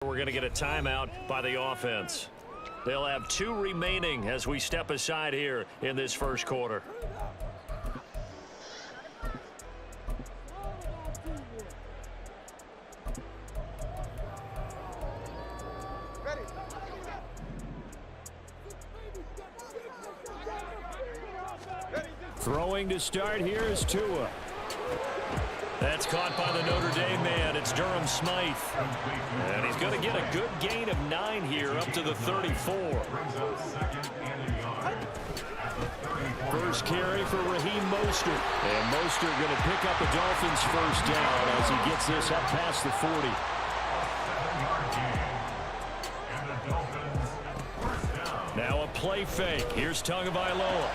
We're going to get a timeout by the offense. They'll have 2 remaining as we step aside here in this first quarter. Throwing to start here is Tua. That's caught by the Notre Dame man. It's Durham Smythe. And he's going to get a good gain of 9 here up to the 34. First carry for Raheem Mostert. And Mostert going to pick up the Dolphins' first down as he gets this up past the 40. Now a play fake. Here's Tagovailoa.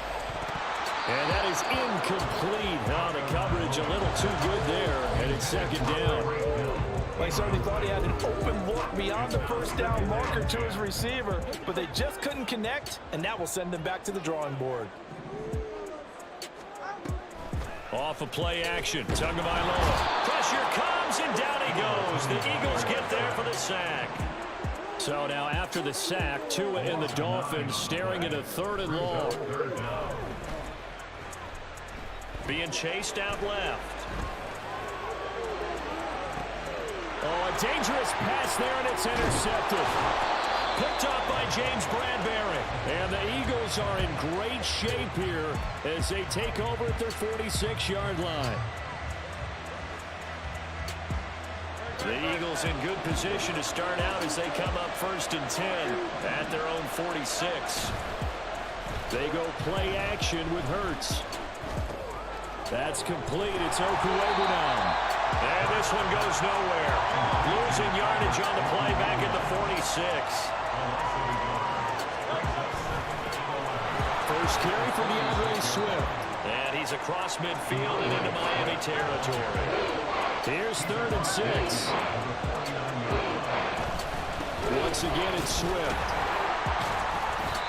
And that is incomplete. Oh, the coverage a little too good there, and it's second down. Well, he certainly thought he had an open look beyond the first down marker to his receiver, but they just couldn't connect, and that will send them back to the drawing board. Off of play action, Tagovailoa. Pressure comes, and down he goes. The Eagles get there for the sack. So now after the sack, Tua and the Dolphins staring at a 3rd and long. Being chased out left. Oh, a dangerous pass there, and it's intercepted. Picked up by James Bradbury. And the Eagles are in great shape here as they take over at their 46-yard line. The Eagles in good position to start out as they come up 1st and 10 at their own 46. They go play action with Hurts. That's complete. It's Okuebu now. And this one goes nowhere. Losing yardage on the play back at the 46. First carry for DeAndre Swift. And he's across midfield and into Miami territory. Here's 3rd and 6. Once again, it's Swift.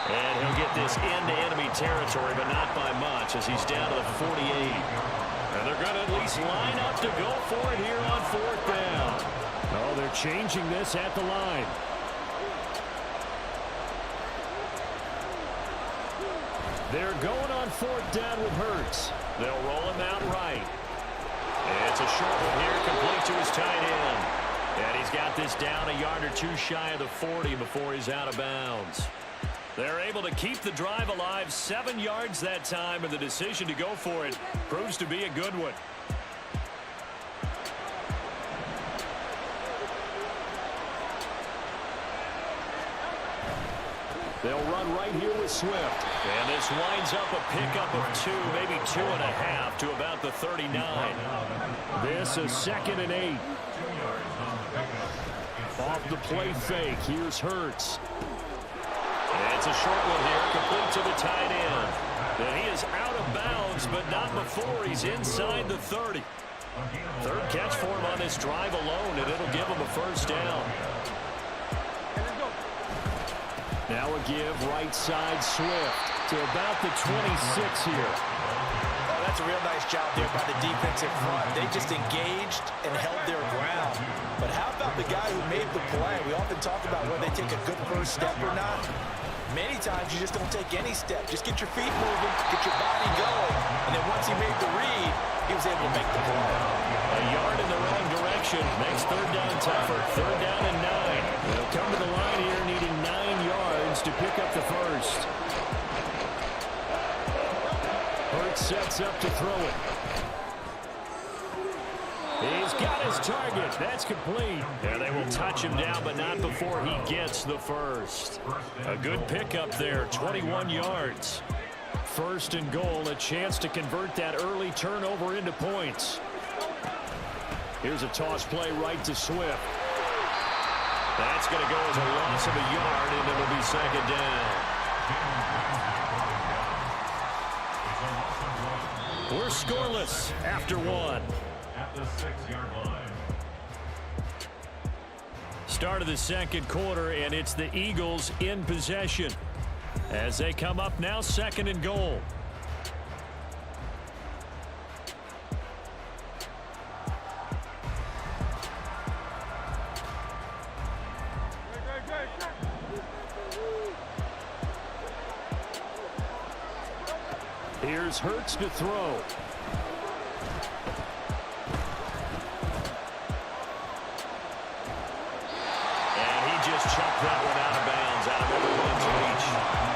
And he'll get this into enemy territory, but not by much as he's down to the 48. And they're going to at least line up to go for it here on 4th down. Oh, they're changing this at the line. They're going on 4th down with Hurts. They'll roll him out right. It's a short one here, complete to his tight end. And he's got this down a yard or 2 shy of the 40 before he's out of bounds. They're able to keep the drive alive, 7 yards that time, and the decision to go for it proves to be a good one. They'll run right here with Swift. And this winds up a pickup of 2, maybe 2.5 to about the 39. This is 2nd and 8. Off the play fake, here's Hurts. It's a short one here, complete to the tight end. And he is out of bounds, but not before he's inside the 30. 3rd catch for him on this drive alone, and it'll give him a first down. Now a give right side Swift to about the 26 here. Oh, that's a real nice job there by the defensive front. They just engaged and held their ground. But how about the guy who made the play? We often talk about whether they take a good first step or not. Many times you just don't take any step. Just get your feet moving, get your body going, and then once he made the read, he was able to make the play. A yard in the wrong direction makes 3rd down tougher. 3rd down and 9. They'll come to the line here needing 9 yards to pick up the first. Hurts sets up to throw it. He's got his target. That's complete. And they will touch him down, but not before he gets the first. A good pickup there, 21 yards. 1st and goal, a chance to convert that early turnover into points. Here's a toss play right to Swift. That's going to go as a loss of a yard, and it'll be 2nd down. We're scoreless after 1. At the 6-yard line. Start of the 2nd quarter, and it's the Eagles in possession as they come up now 2nd and goal. Here's Hurts to throw. And he just chucked that one out of bounds, out of everyone's reach.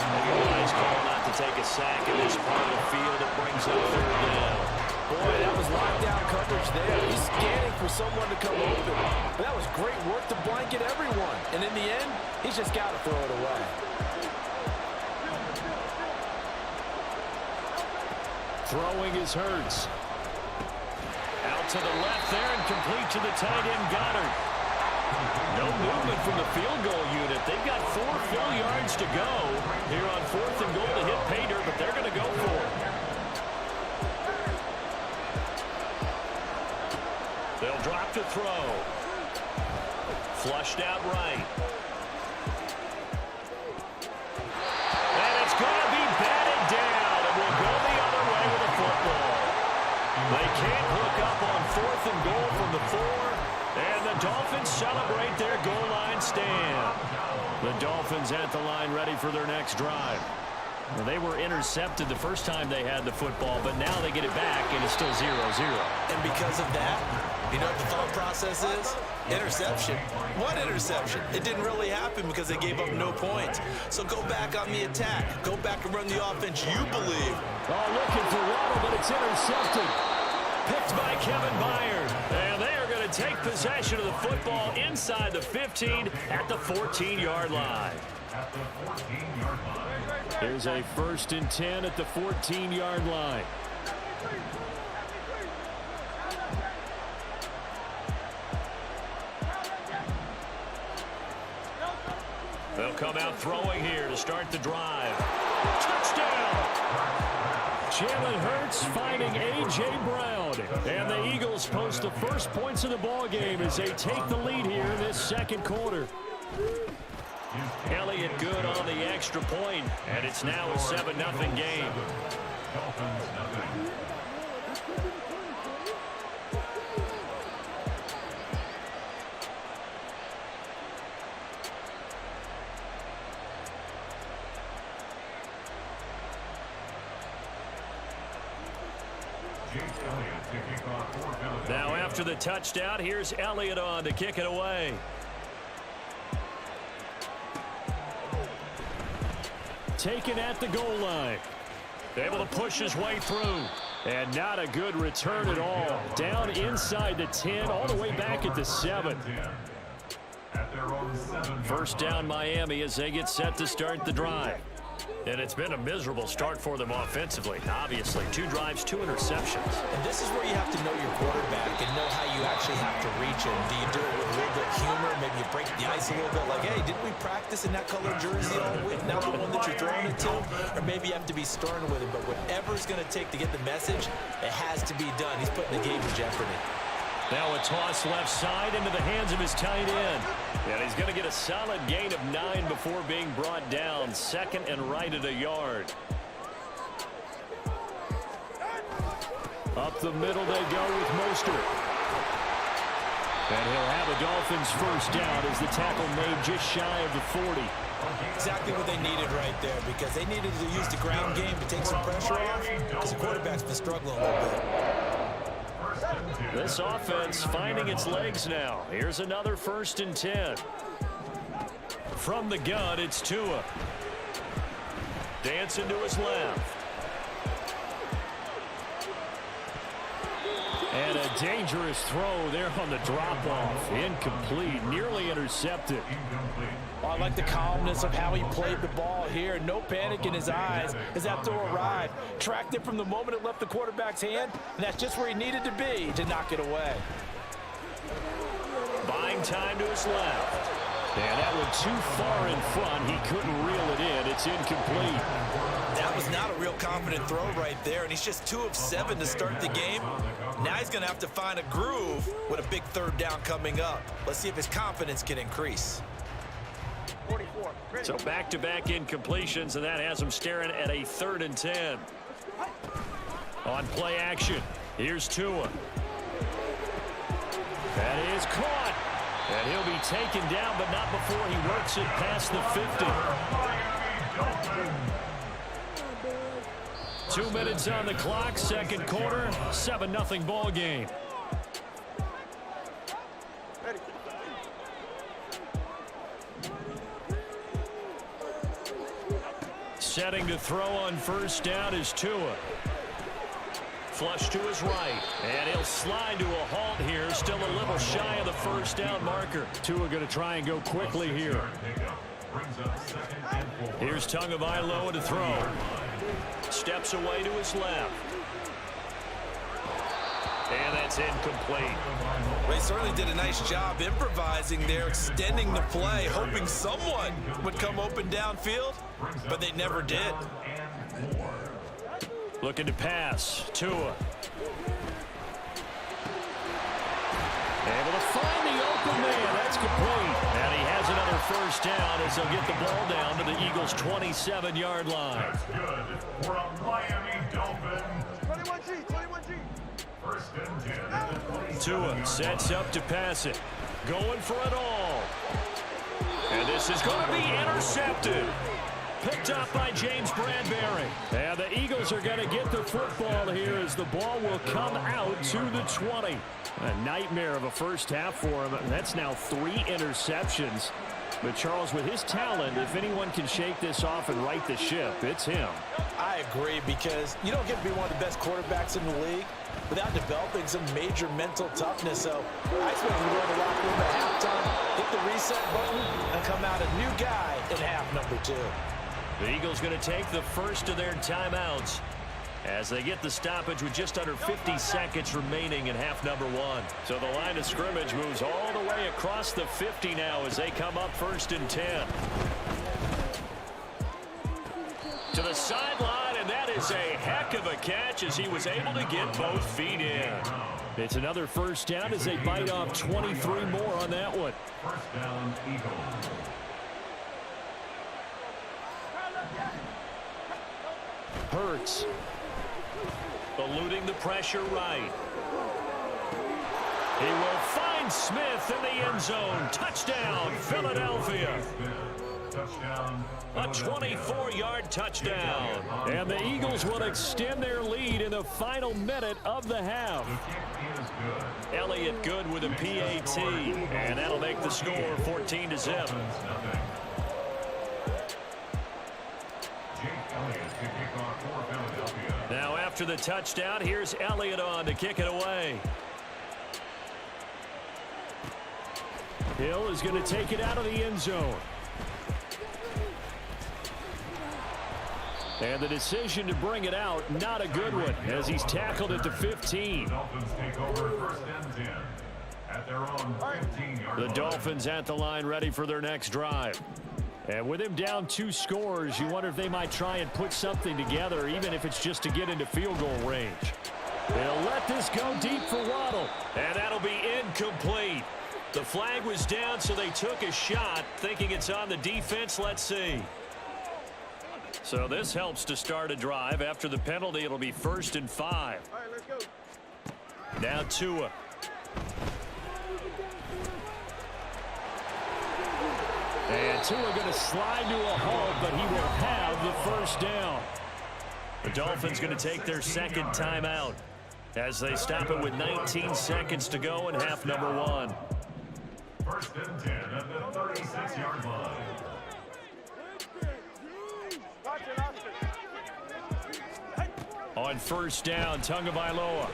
Maybe a wise call not to take a sack in this part of the field. It brings up third down. Boy, that was lockdown coverage there. He's scanning for someone to come open. But that was great work to blanket everyone. And in the end, he's just got to throw it away. Throwing is Hurts. Out to the left there and complete to the tight end Goddard. No movement from the field goal unit. They've got 4 full yards to go here on 4th and goal to hit pay dirt, but they're going to go for it. They'll drop to throw. Flushed out right. And it's going to be batted down, and we'll go the other way with the football. They can't hook up on 4th and goal from the 4, and the Dolphins celebrate their goal line stand. The Dolphins at the line ready for their next drive. Well, they were intercepted the first time they had the football, but now they get it back, and it's still 0-0. And because of that, you know what the thought process is? Interception. What interception? It didn't really happen because they gave up no points. So go back on the attack. Go back and run the offense you believe. Oh, looking for Waddle, but it's intercepted. Picked by Kevin Byard. And they are going to take possession of the football inside the 15 at the 14-yard line. Here's a 1st and 10 at the 14-yard line. They'll come out throwing here to start the drive. Touchdown! Jalen Hurts finding A.J. Browne. And the Eagles post the first points of the ball game as they take the lead here in this second quarter. Elliott good on the extra point, and it's now a 7-0 game. Now after the touchdown, here's Elliott on to kick it away. Taken at the goal line. Able to push his way through. And not a good return at all. Down inside the 10, all the way back at the 7. First down Miami as they get set to start the drive. And it's been a miserable start for them offensively. Obviously, 2 drives, 2 interceptions. And this is where you have to know your quarterback and know how you actually have to reach him. Do you do it with a little bit of humor? Maybe you break the ice a little bit like, hey, didn't we practice in that color jersey all week? Now the one that you're throwing it to? Or maybe you have to be stern with him. But whatever it's going to take to get the message, it has to be done. He's putting the game in jeopardy. Now a toss left side into the hands of his tight end. And he's going to get a solid gain of 9 before being brought down. 2nd and right at a yard. Up the middle they go with Mostert. And he'll have a Dolphins first down as the tackle made just shy of the 40. Exactly what they needed right there, because they needed to use the ground game to take some pressure off, because the quarterback's been struggling a little bit. This offense finding its legs now. Here's another 1st and 10. From the gun, it's Tua. Dancing to his left. And a dangerous throw there on the drop-off. Incomplete, nearly intercepted. I like the calmness of how he played the ball here. No panic in his eyes as that throw arrived. Tracked it from the moment it left the quarterback's hand, and that's just where he needed to be to knock it away. Buying time to his left. And that one too far in front. He couldn't reel it in. It's incomplete. That was not a real confident throw right there, and he's just 2 of 7 to start the game. Now he's going to have to find a groove with a big 3rd down coming up. Let's see if his confidence can increase. So back-to-back incompletions, and that has him staring at a 3rd and 10. On play action, here's Tua. That is caught. And he'll be taken down, but not before he works it past the 50. 2 minutes on the clock, second quarter, 7-0 ball game. Setting to throw on first down is Tua. Flush to his right, and he'll slide to a halt here, still a little shy of the first down marker. Tua going to try and go quickly here. Here's Tagovailoa to throw. Steps away to his left. And that's incomplete. They certainly did a nice job improvising there, extending the play, hoping someone would come open downfield, but they never did. Looking to pass. Tua. Able to find the open man. That's complete. And he has another first down as he'll get the ball down to the Eagles' 27-yard line. That's good for a Miami Dolphin. 21G. First and 10. Tua sets up to pass it. Going for it all. And this is going to be intercepted. Picked up by James Bradbury. And the Eagles are going to get the football here as the ball will come out to the 20. A nightmare of a first half for him. That's now 3 interceptions. But Charles, with his talent, if anyone can shake this off and right the ship, it's him. I agree, because you don't get to be one of the best quarterbacks in the league without developing some major mental toughness. So I expect him to go in the locker room at halftime, hit the reset button, and come out a new guy in half number 2. The Eagles going to take the first of their timeouts as they get the stoppage with just under 50 seconds remaining in half number 1. So the line of scrimmage moves all the way across the 50 now as they come up first and 10. To the sideline, and that is a heck of a catch as he was able to get both feet in. It's another first down as they bite off 23 more on that one. First down, Eagles. Hurts. Eluding the pressure right. He will find Smith in the end zone. Touchdown, Philadelphia. Touchdown. A 24-yard touchdown. And the Eagles will extend their lead in the final minute of the half. Elliott good with a PAT. And that'll make the score 14-0. Now after the touchdown, here's Elliott on to kick it away. Hill is going to take it out of the end zone. And the decision to bring it out, not a good one, as he's tackled at the 15. Dolphins take over first and 10 at their own 15-yard line. The Dolphins at the line ready for their next drive. And with him down 2 scores, you wonder if they might try and put something together, even if it's just to get into field goal range. They'll let this go deep for Waddle. And that'll be incomplete. The flag was down, so they took a shot, thinking it's on the defense. Let's see. So this helps to start a drive. After the penalty, it'll be 1st and 5. All right, let's go. Now Tua. And Tua going to slide to a halt, but he will have the first down. The Dolphins going to take their second timeout as they stop it with 19 seconds to go in half number 1. First and 10 at the 36-yard line. On first down, Tagovailoa.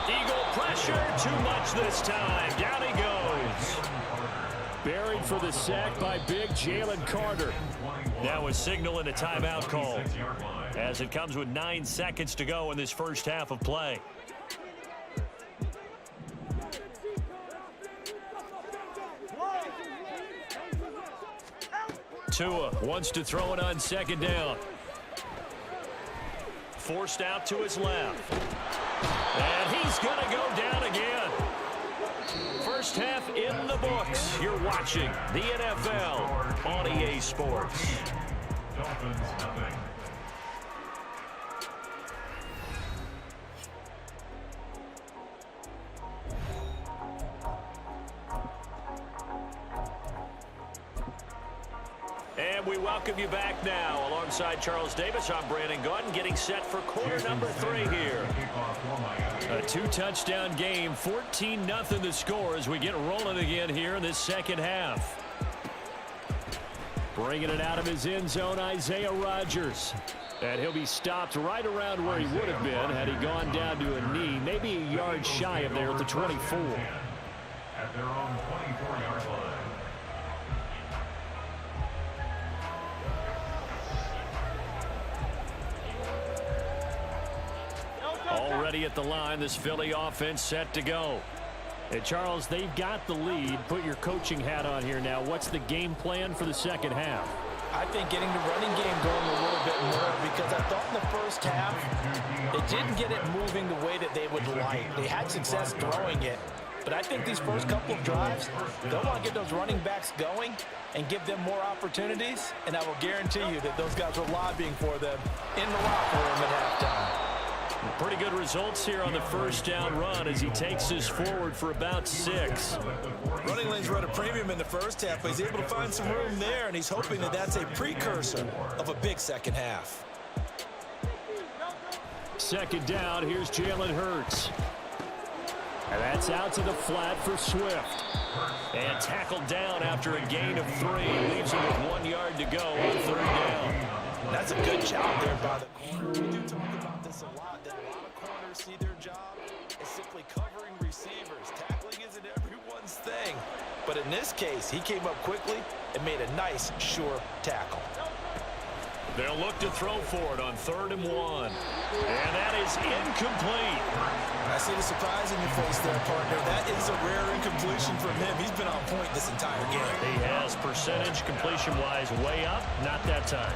Eagle pressure, too much this time. Down he goes. Buried for the sack by big Jalen Carter. Now a signal and a timeout call as it comes with 9 seconds to go in this first half of play. Tua wants to throw it on second down. Forced out to his left. And he's going to go down again. First half in the books. You're watching the NFL on EA Sports. Dolphins nothing. And we welcome you back now. Alongside Charles Davis, I'm Brandon Gaudin, getting set for quarter number 3 here. A 2-touchdown game, 14-0 the score as we get rolling again here in this second half. Bringing it out of his end zone, Isaiah Rodgers. And he'll be stopped right around where he would have been had he gone down to a knee, maybe a yard shy of there at the 24. At their own 24-yard line. Already at the line, this Philly offense set to go. And Charles, they've got the lead. Put your coaching hat on here now. What's the game plan for the second half? I think getting the running game going a little bit more, because I thought in the first half they didn't get it moving the way that they would like. They had success throwing it, but I think these first couple of drives, they'll want to get those running backs going and give them more opportunities, and I will guarantee you that those guys were lobbying for them in the locker room at halftime. Pretty good results here on the first down run as he takes us forward for about 6. Running lanes were at a premium in the first half, but he's able to find some room there, and he's hoping that that's a precursor of a big second half. Second down, here's Jalen Hurts. And that's out to the flat for Swift. And tackled down after a gain of 3. Leaves him with 1 yard to go on third down. That's a good job there by the corner. We do talk about this a lot, that a lot of corners see their job as simply covering receivers. Tackling isn't everyone's thing. But in this case, he came up quickly and made a nice, sure tackle. They'll look to throw for it on 3rd and 1. And that is incomplete. I see the surprise in your face there, partner. That is a rare incompletion from him. He's been on point this entire game. He has percentage completion-wise way up. Not that time.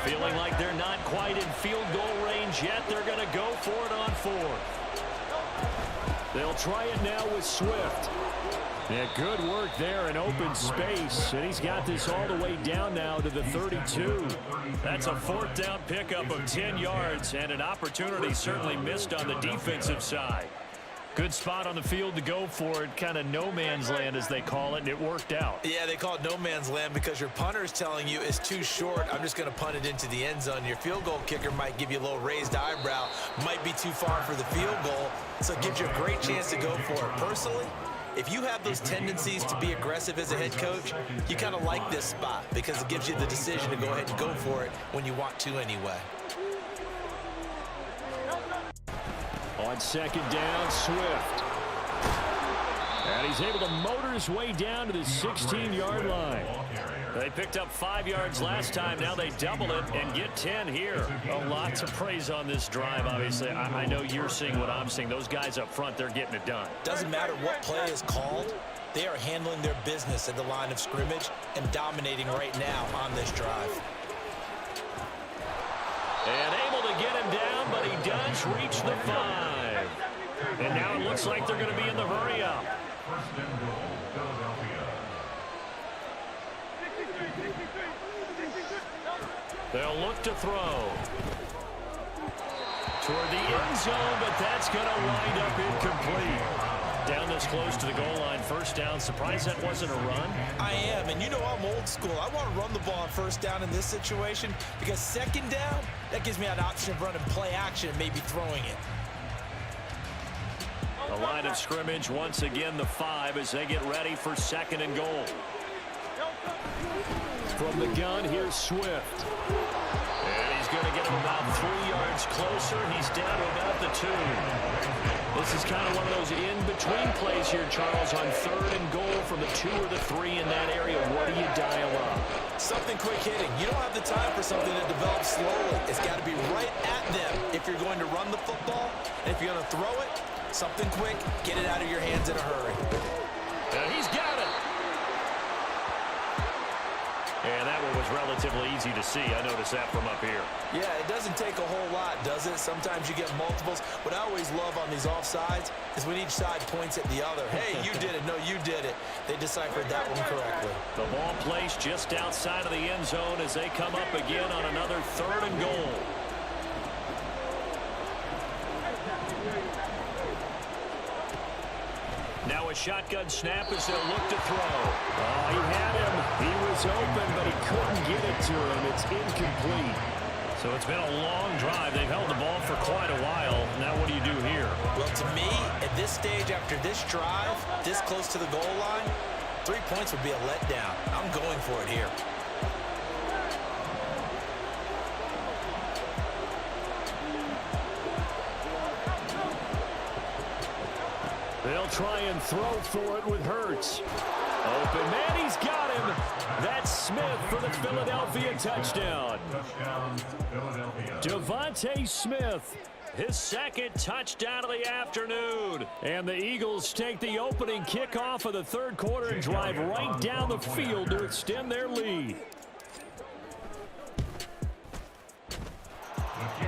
Feeling like they're not quite in field goal range yet. They're going to go for it on 4th. They'll try it now with Swift. Yeah, good work there in open space. And he's got this all the way down now to the 32. That's a 4th down pickup of 10 yards and an opportunity certainly missed on the defensive side. Good spot on the field to go for it. Kind of no man's land, as they call it, and it worked out. Yeah, they call it no man's land because your punter is telling you it's too short. I'm just going to punt it into the end zone. Your field goal kicker might give you a little raised eyebrow. Might be too far for the field goal, so it gives you a great chance to go for it. Personally, if you have those tendencies to be aggressive as a head coach, you kind of like this spot because it gives you the decision to go ahead and go for it when you want to anyway. On second down, Swift. And he's able to motor his way down to the 16-yard line. They picked up 5 yards last time. Now they double it and get 10 here. A lot to praise on this drive, obviously. I know you're seeing what I'm seeing. Those guys up front, they're getting it done. Doesn't matter what play is called. They are handling their business at the line of scrimmage and dominating right now on this drive. And able to get him down, but he does reach the 5. And now it looks like they're going to be in the hurry-up. First and goal, Philadelphia. They'll look to throw. Toward the end zone, but that's going to wind up incomplete. Down this close to the goal line, first down. Surprised that wasn't a run? I am, and you know I'm old school. I want to run the ball on first down in this situation because second down, that gives me an option of running play action and maybe throwing it. The line of scrimmage, once again, the 5 as they get ready for 2nd and goal. From the gun, here's Swift. And he's going to get him about 3 yards closer. He's down to about the 2. This is kind of one of those in-between plays here, Charles, on 3rd and goal from the 2 or the 3 in that area. What do you dial up? Something quick hitting. You don't have the time for something that develops slowly. It's got to be right at them if you're going to run the football. And if you're going to throw it, something quick, get it out of your hands in a hurry. And he's got it. And that one was relatively easy to see. I noticed that from up here. Yeah, it doesn't take a whole lot, does it? Sometimes you get multiples. What I always love on these offsides is when each side points at the other. Hey, you did it. No, you did it. They deciphered that one correctly. The ball placed just outside of the end zone as they come up again on another 3rd and goal. Now a shotgun snap as they'll look to throw. Oh, he had him. He was open, but he couldn't get it to him. It's incomplete. So it's been a long drive. They've held the ball for quite a while. Now what do you do here? Well, to me, at this stage after this drive, this close to the goal line, 3 points would be a letdown. I'm going for it here. They'll try and throw for it with Hurts. Open man, he's got him. That's Smith for the Philadelphia touchdown. Devontae Smith, his second touchdown of the afternoon. And the Eagles take the opening kickoff of the third quarter and drive right down the field to extend their lead.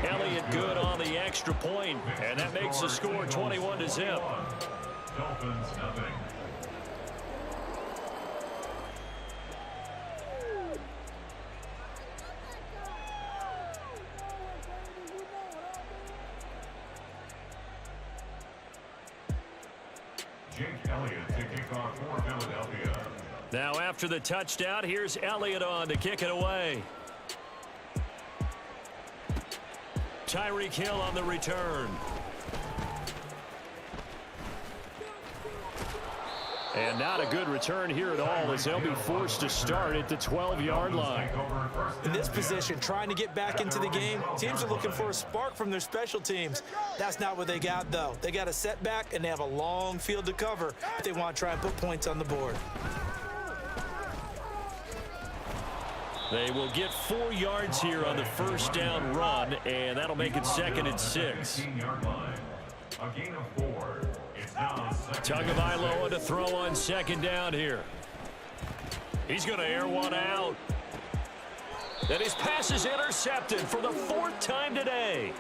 Elliott good on the extra point, and that makes the score 21-0. Dolphins nothing. Jake Elliott to kick off for Philadelphia. Now after the touchdown, here's Elliott on to kick it away. Tyreek Hill on the return. And not a good return here at all as they'll be forced to start at the 12-yard line. In this position, trying to get back into the game, teams are looking for a spark from their special teams. That's not what they got, though. They got a setback, and they have a long field to cover if they want to try and put points on the board. They will get 4 yards here on the first down run, and that'll make it 2nd and 6. A gain of 4. It's now Tagovailoa to throw on 2nd down here. He's going to air one out. And his pass is intercepted for the 4th time today.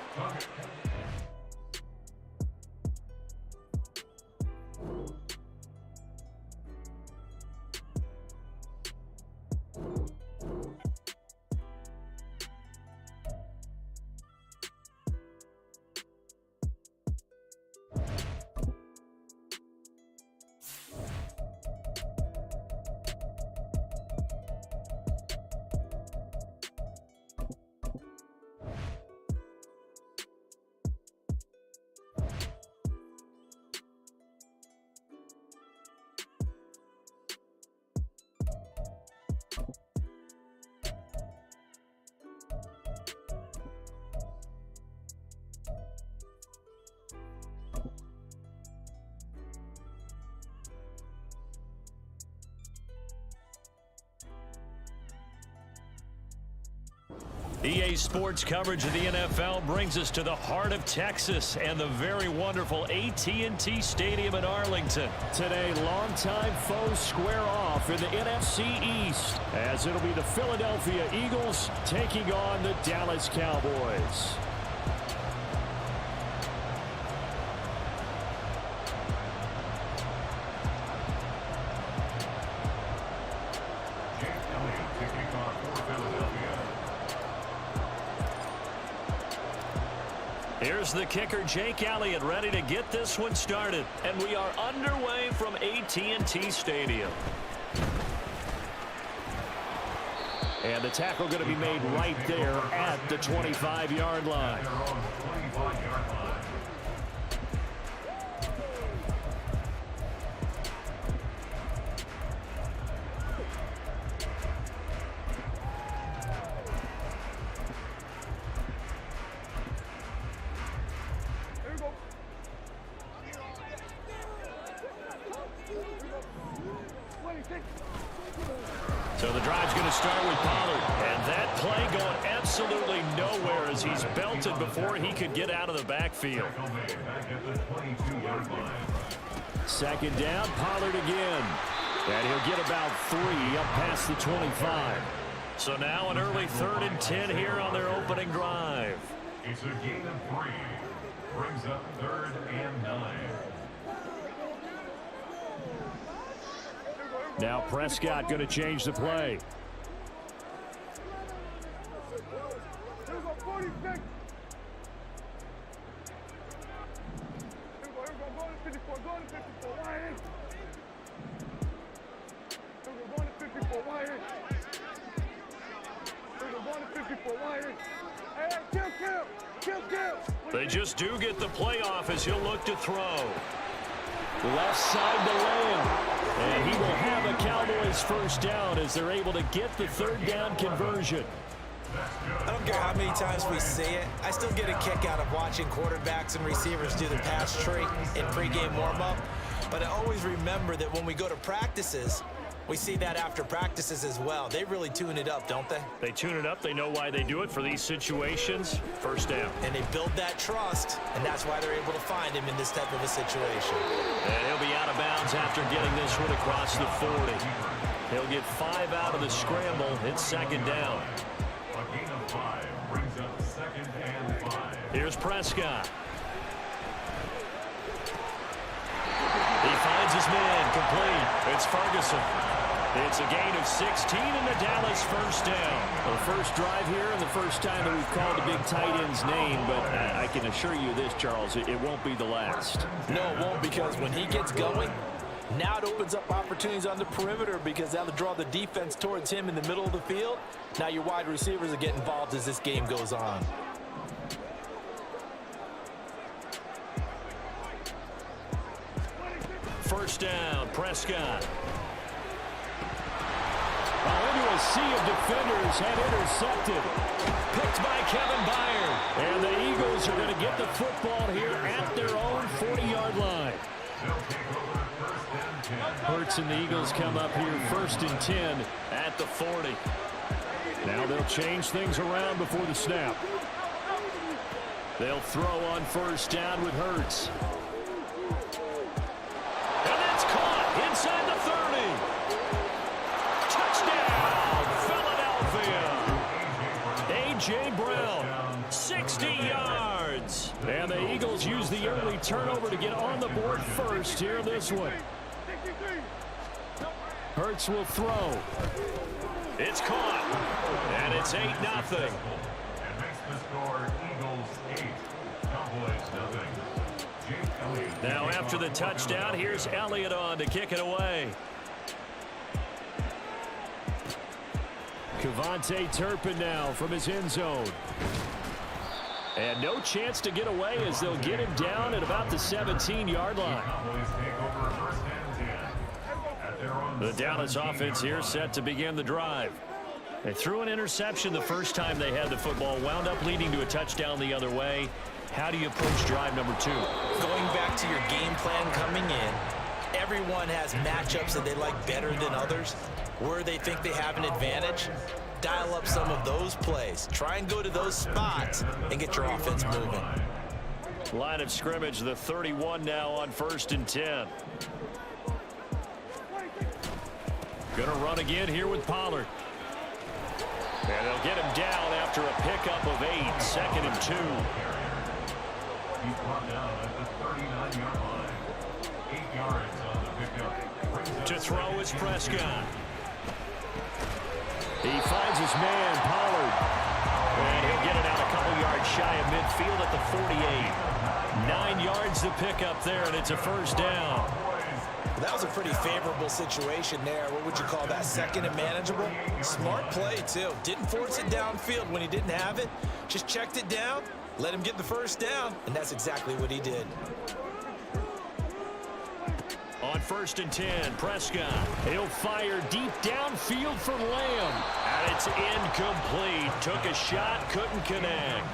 EA Sports coverage of the NFL brings us to the heart of Texas and the very wonderful AT&T Stadium in Arlington. Today, longtime foes square off in the NFC East as it'll be the Philadelphia Eagles taking on the Dallas Cowboys. Here's the kicker, Jake Elliott, ready to get this one started. And we are underway from AT&T Stadium. And the tackle going to be made right there at the 25-yard line. So the drive's going to start with Pollard. And that play going absolutely nowhere as he's belted before he could get out of the backfield. 2nd down, Pollard again. And he'll get about 3 up past the 25. So now an early 3rd and 10 here on their opening drive. It's a gain of 3. Brings up 3rd and 9. Now Prescott going to change the play. They just do get the playoff as he'll look to throw. Left side to Lamb. And he will have a Cowboys first down as they're able to get the third down conversion. I don't care how many times we see it. I still get a kick out of watching quarterbacks and receivers do the pass tree in pregame warm-up. But I always remember that when we go to practices, we see that after practices as well. They really tune it up, don't they? They tune it up. They know why they do it for these situations. First down. And they build that trust, and that's why they're able to find him in this type of a situation. And he'll be out of bounds after getting this one across the 40. He'll get 5 out of the scramble. It's second down. A gain of 5 brings up 2nd and 5. Here's Prescott. He finds his man complete. It's Ferguson. It's a gain of 16 and the Dallas first down. Well, the first drive here and the first time that we've called the big tight end's name, but I can assure you this, Charles, it won't be the last. No, it won't, because when he gets going, now it opens up opportunities on the perimeter because that'll draw the defense towards him in the middle of the field. Now your wide receivers will get involved as this game goes on. First down, Prescott. Into a sea of defenders and intercepted. Picked by Kevin Byard. And the Eagles are going to get the football here at their own 40-yard line. Hurts and the Eagles come up here 1st and 10 at the 40. Now they'll change things around before the snap. They'll throw on first down with Hurts. And that's caught inside the 30. Gary Browne, 60 yards. And the Eagles use the early turnover to get on the board first here in this one. Hurts will throw. It's caught. And it's 8-0. It makes the score Eagles 8, Cowboys 0. Now after the touchdown, here's Elliott on to kick it away. Kevontae Turpin now from his end zone. And no chance to get away as they'll get him down at about the 17-yard line. The Dallas offense here set to begin the drive. They threw an interception the first time they had the football, wound up leading to a touchdown the other way. How do you approach drive number 2? Going back to your game plan coming in, everyone has matchups that they like better than others. Where they think they have an advantage, dial up some of those plays. Try and go to those spots and get your offense moving. Line of scrimmage, the 31 now on 1st and 10. Gonna run again here with Pollard. And they'll get him down after a pickup of 8, 2nd and 2. He's brought down at the 39-yard line. 8 yards on the pickup. To throw is Prescott. He finds his man, Pollard. And he'll get it out a couple yards shy of midfield at the 48. 9 yards to pick up there, and it's a first down. That was a pretty favorable situation there. What would you call that? 2nd and manageable? Smart play, too. Didn't force it downfield when he didn't have it. Just checked it down, let him get the first down, and that's exactly what he did. On 1st and 10, Prescott. He'll fire deep downfield for Lamb. And it's incomplete. Took a shot, couldn't connect.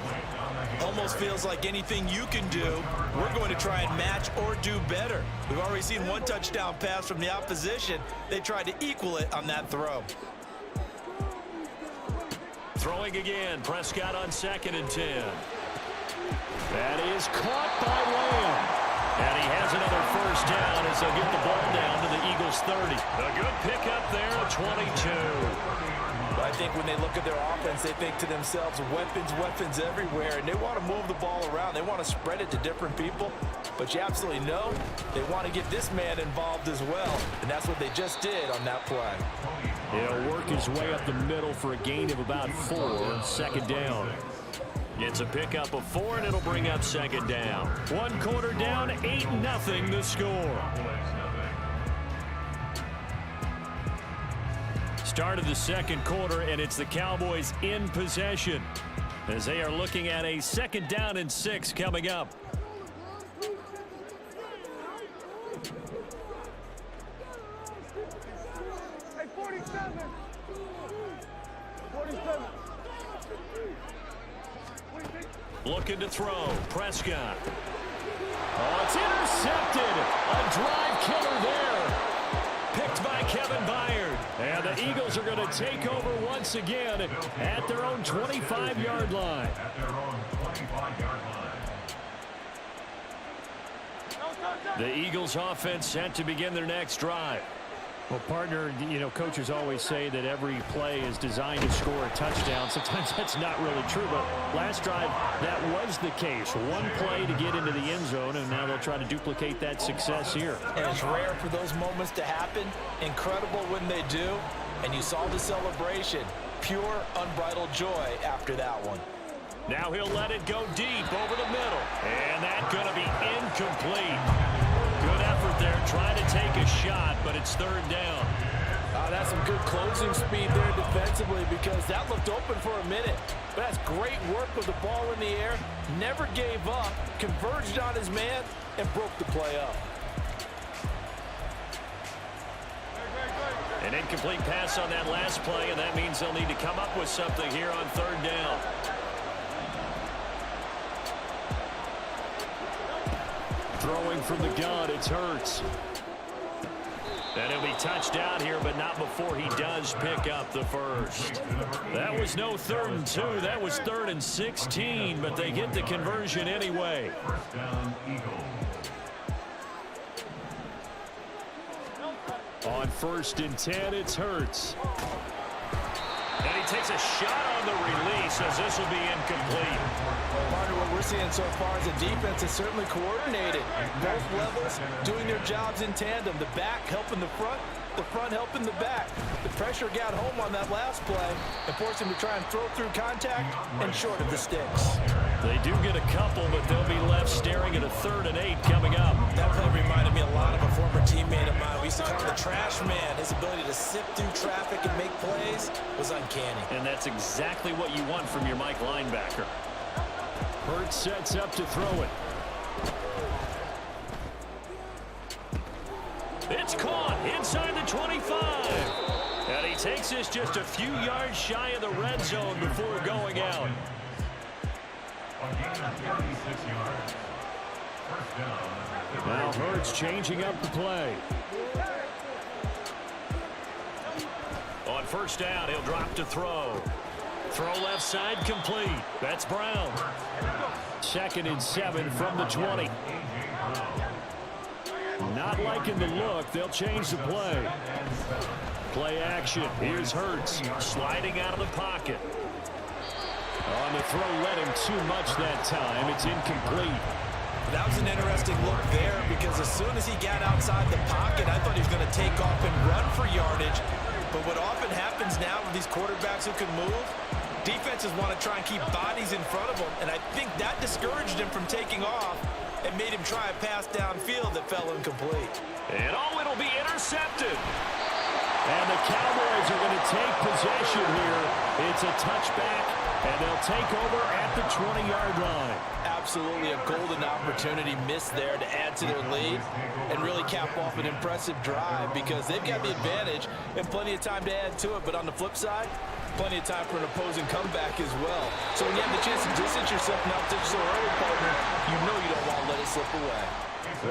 Almost feels like anything you can do, we're going to try and match or do better. We've already seen one touchdown pass from the opposition. They tried to equal it on that throw. Throwing again, Prescott on 2nd and 10. That is caught by Lamb. And he has another first down as they'll get the ball down to the Eagles 30. A good pickup there, 22. But I think when they look at their offense, they think to themselves, weapons everywhere, and they want to move the ball around. They want to spread it to different people. But you absolutely know they want to get this man involved as well, and that's what they just did on that play. He'll work his way up the middle for a gain of about 4, 2nd down. It's a pickup of 4, and it'll bring up 2nd down. 1 quarter down, 8-0 the score. Start of the second quarter, and it's the Cowboys in possession as they are looking at a 2nd down and 6 coming up. Hey, 47. 47. Looking to throw. Prescott. Oh, it's intercepted. A drive killer there. Picked by Kevin Byard. And the Eagles are going to take over once again at their own 25-yard line. At their own 25-yard line. The Eagles offense set to begin their next drive. Well, partner, you know, coaches always say that every play is designed to score a touchdown. Sometimes that's not really true, but last drive, that was the case. One play to get into the end zone, and now they'll try to duplicate that success here. And it's rare for those moments to happen. Incredible when they do. And you saw the celebration. Pure, unbridled joy after that one. Now he'll let it go deep over the middle. And that's going to be incomplete. Good effort there, trying to take a shot, but it's 3rd down. That's some good closing speed there defensively because that looked open for a minute. But that's great work with the ball in the air. Never gave up, converged on his man, and broke the play up. An incomplete pass on that last play, and that means they'll need to come up with something here on 3rd down. Throwing from the gun, it's Hurts. And he'll be touched down here, but not before he does pick up the first. That was no 3rd and 2. That was 3rd and 16, but they get the conversion anyway. 1st down, Eagles. On 1st and 10, it's Hurts. And he takes a shot on the release as this will be incomplete. Partner, what we're seeing so far is the defense is certainly coordinated. Both levels doing their jobs in tandem. The back helping the front helping the back. The pressure got home on that last play and forced him to try and throw through contact and short of the sticks. They do get a couple, but they'll be left staring at a 3rd and 8 coming up. That play reminded me a lot of a former teammate of mine. We used to call him the trash man. His ability to sift through traffic and make plays was uncanny. And that's exactly what you want from your Mike linebacker. Hurts sets up to throw it. It's caught inside the 25. And he takes this just a few yards shy of the red zone before going out. A gain of 36 yards. 1st down. Now Hurts changing up the play. On 1st down, he'll drop to throw. Throw left side complete. That's Browne. 2nd and 7 from the 20. Not liking the look. They'll change the play. Play action. Here's Hurts sliding out of the pocket. On the throw, led him too much that time. It's incomplete. That was an interesting look there because as soon as he got outside the pocket, I thought he was going to take off and run for yardage. But what often happens now with these quarterbacks who can move, defenses want to try and keep bodies in front of them, and I think that discouraged him from taking off and made him try a pass downfield that fell incomplete. And it'll be intercepted. And the Cowboys are going to take possession here. It's a touchback, and they'll take over at the 20-yard line. Absolutely a golden opportunity missed there to add to their lead and really cap off an impressive drive because they've got the advantage and plenty of time to add to it. But on the flip side, plenty of time for an opposing comeback as well. So when you have the chance to distance yourself not just so early, partner, you know you don't want to let it slip away.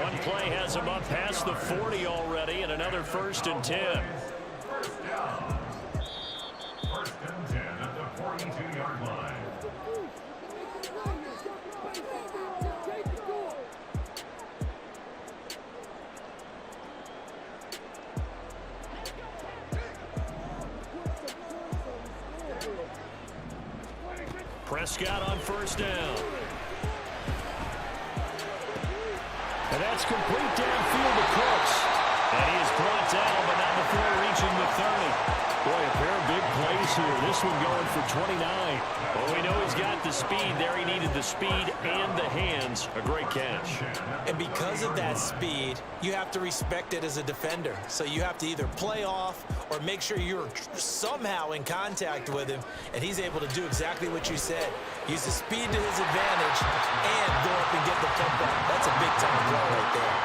One play has them up past the 40 already, and another 1st and 10. 1st down. 1st and 10 at the 42-yard line. Prescott on 1st down. And that's complete downfield to Cooks. And he is brought down, but not before reaching the 30. Boy, a pair of big plays here. This one going for 29. Well, we know he's got the speed there. He needed the speed and the hands. A great catch. And because of that speed, you have to respect it as a defender. So you have to either play off or make sure you're somehow in contact with him. And he's able to do exactly what you said. Use the speed to his advantage and go up and get the putback. That's a big-time play right there.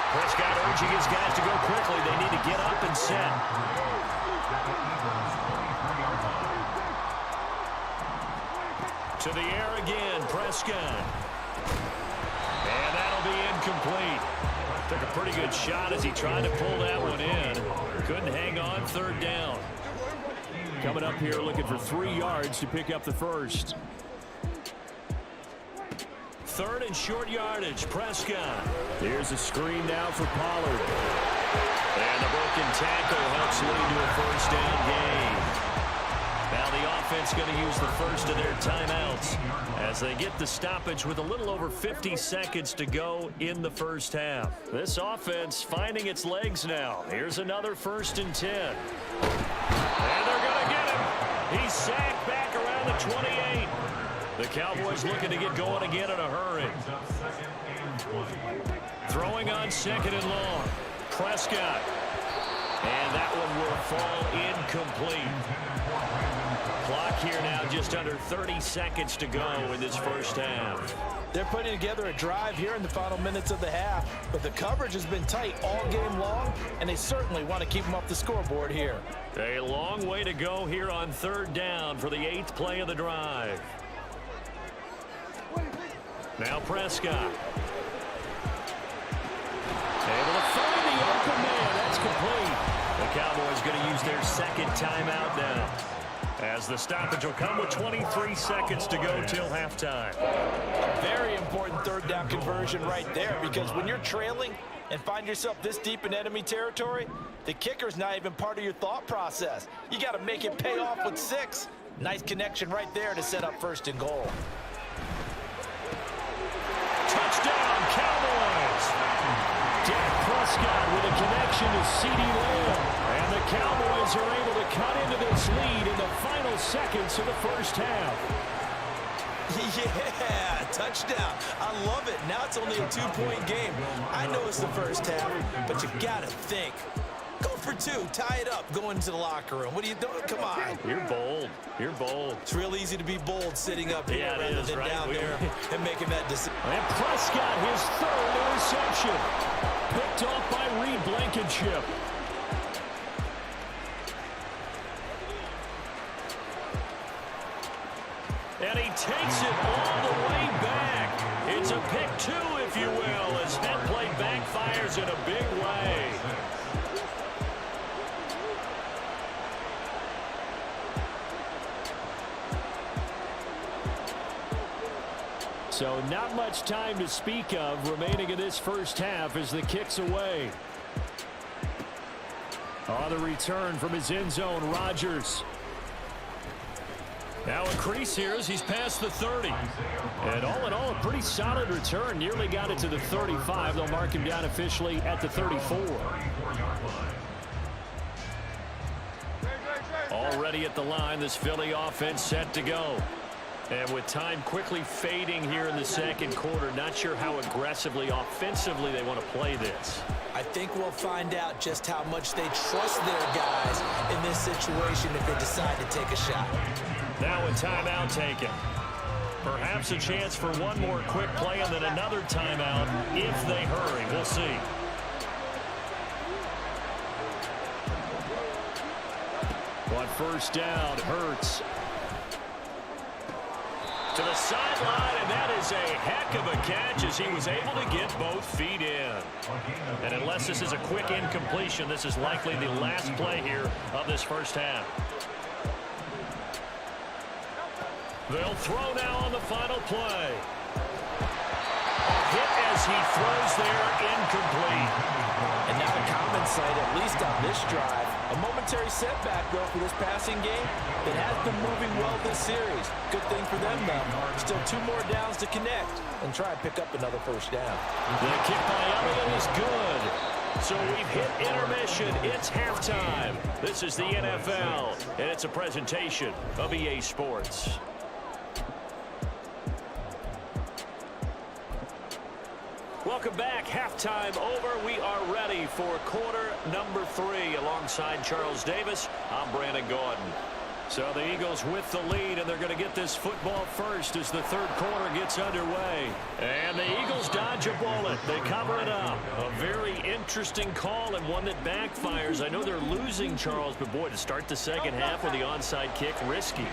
Prescott urging his guys to go quickly. They need to get up and set. To the air again, Prescott. And that'll be incomplete. Took a pretty good shot as he tried to pull that one in. Couldn't hang on, third down. Coming up here looking for 3 yards to pick up the first. Third and short yardage, Prescott. Here's a screen now for Pollard. And the broken tackle helps lead to a first down gain. Now the offense going to use the first of their timeouts as they get the stoppage with a little over 50 seconds to go in the first half. This offense finding its legs now. Here's another 1st and 10. And they're going to get him. He's sacked back around the 28. The Cowboys looking to get going again in a hurry. Throwing on 2nd and long. Prescott. And that one will fall incomplete. Clock here now just under 30 seconds to go in this first half. They're putting together a drive here in the final minutes of the half, but the coverage has been tight all game long, and they certainly want to keep them off the scoreboard here. A long way to go here on 3rd down for the 8th play of the drive. Now Prescott. Able to find the open man. That's complete. The Cowboys going to use their 2nd timeout now, as the stoppage will come with 23 seconds to go till halftime. A very important 3rd down conversion right there, because when you're trailing and find yourself this deep in enemy territory, the kicker's not even part of your thought process. You got to make it pay off with 6. Nice connection right there to set up 1st and goal. Touchdown, Cowboys! Dak Prescott with a connection to CeeDee Lamb. And the Cowboys are able to cut into this lead in the final seconds of the first half. Yeah, touchdown. I love it. Now it's only a 2-point game. I know it's the first half, but you got to think. Go for 2. Tie it up. Go into the locker room. What are you doing? Come on. You're bold. You're bold. It's real easy to be bold sitting up here rather than right? down there and making that decision. And Prescott, his 3rd interception. Picked off by Reed Blankenship. And he takes it all the way back. It's a pick 2, if you will, as that play backfires in a big way. So not much time to speak of remaining in this first half as the kick's away. On the return from his end zone, Rodgers. Now a crease here as he's past the 30. And all in all, a pretty solid return. Nearly got it to the 35. They'll mark him down officially at the 34. Already at the line, this Philly offense set to go. And with time quickly fading here in the 2nd quarter, not sure how aggressively, offensively they want to play this. I think we'll find out just how much they trust their guys in this situation if they decide to take a shot. Now a timeout taken. Perhaps a chance for one more quick play and then another timeout if they hurry. We'll see. On 1st down, Hurts. To the sideline, and that is a heck of a catch as he was able to get both feet in. And unless this is a quick incompletion, this is likely the last play here of this first half. They'll throw now on the final play. A hit as he throws there, incomplete. And now the common sight, at least on this drive, a momentary setback, though, for this passing game that has been moving well this series. Good thing for them, though. Still 2 more downs to connect and try and pick up another first down. The kick by Elliott is good. So we've hit intermission. It's halftime. This is the NFL, and it's a presentation of EA Sports. Welcome back. Halftime over. We are ready for quarter number 3. Alongside Charles Davis, I'm Brandon Gordon. So the Eagles with the lead, and they're going to get this football first as the third quarter gets underway. And the Eagles dodge a bullet. They cover it up. A very interesting call and one that backfires. I know they're losing, Charles, but boy, to start the second half with the onside kick, risky.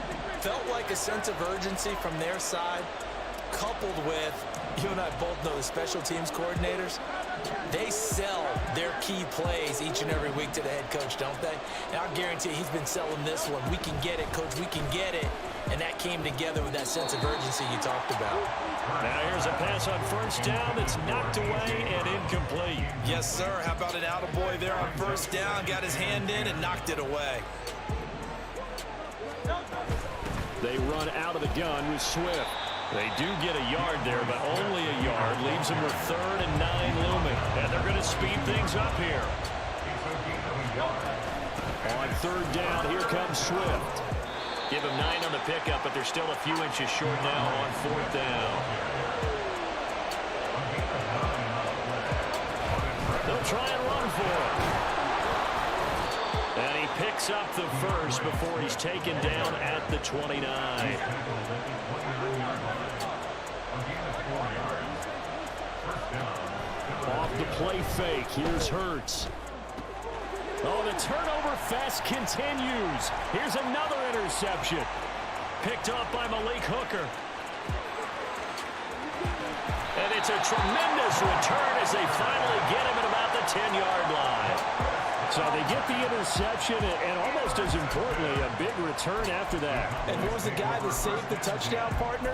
Felt like a sense of urgency from their side, coupled with, you and I both know the special teams coordinators, they sell their key plays each and every week to the head coach, don't they? And I guarantee he's been selling this one. We can get it, coach, we can get it. And that came together with that sense of urgency you talked about. Now here's a pass on first down that's knocked away and incomplete. Yes, sir. How about an attaboy there on first down? Got his hand in and knocked it away. They run out of the gun with Swift. They do get a yard there, but only a yard. Leaves them with 3rd and 9 looming. And they're going to speed things up here. On 3rd down, here comes Swift. Give him 9 on the pickup, but they're still a few inches short now on 4th down. They'll try and run for it. And he picks up the first before he's taken down at the 29. Off the play fake, here's Hurts. Oh, the turnover fest continues. Here's another interception. Picked up by Malik Hooker. And it's a tremendous return as they finally get him at about the 10-yard line. So they get the interception, and almost as importantly, a big return after that. And who was the guy that saved the touchdown, partner?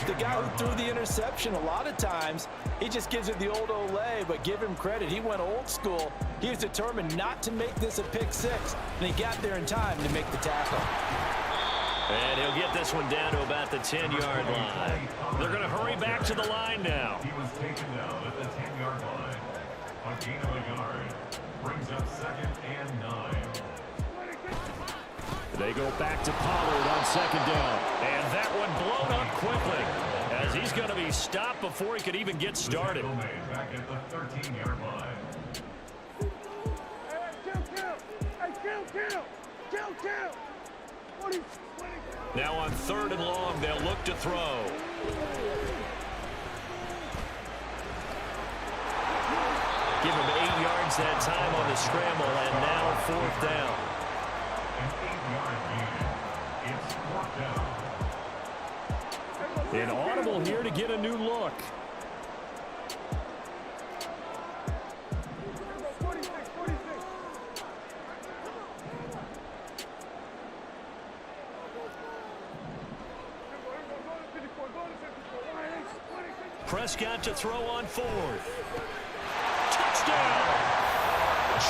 The guy who threw the interception. A lot of times, he just gives it the old Olay, but give him credit. He went old school. He was determined not to make this a pick 6, and he got there in time to make the tackle. And he'll get this one down to about the 10-yard line. They're going to hurry back to the line now. He was taken down at the 10-yard line. A gain of a yard. Brings up 2nd and 9. They go back to Pollard on 2nd down. And that one blown up quickly as he's going to be stopped before he could even get started. Back at the 13-yard line. Now on 3rd and long, they'll look to throw. Give him 8 yards that time on the scramble, and now 4th down. An 8-yard gain. It's 4th down. Inaudible here to get a new look. Prescott to throw on 4th. Touchdown!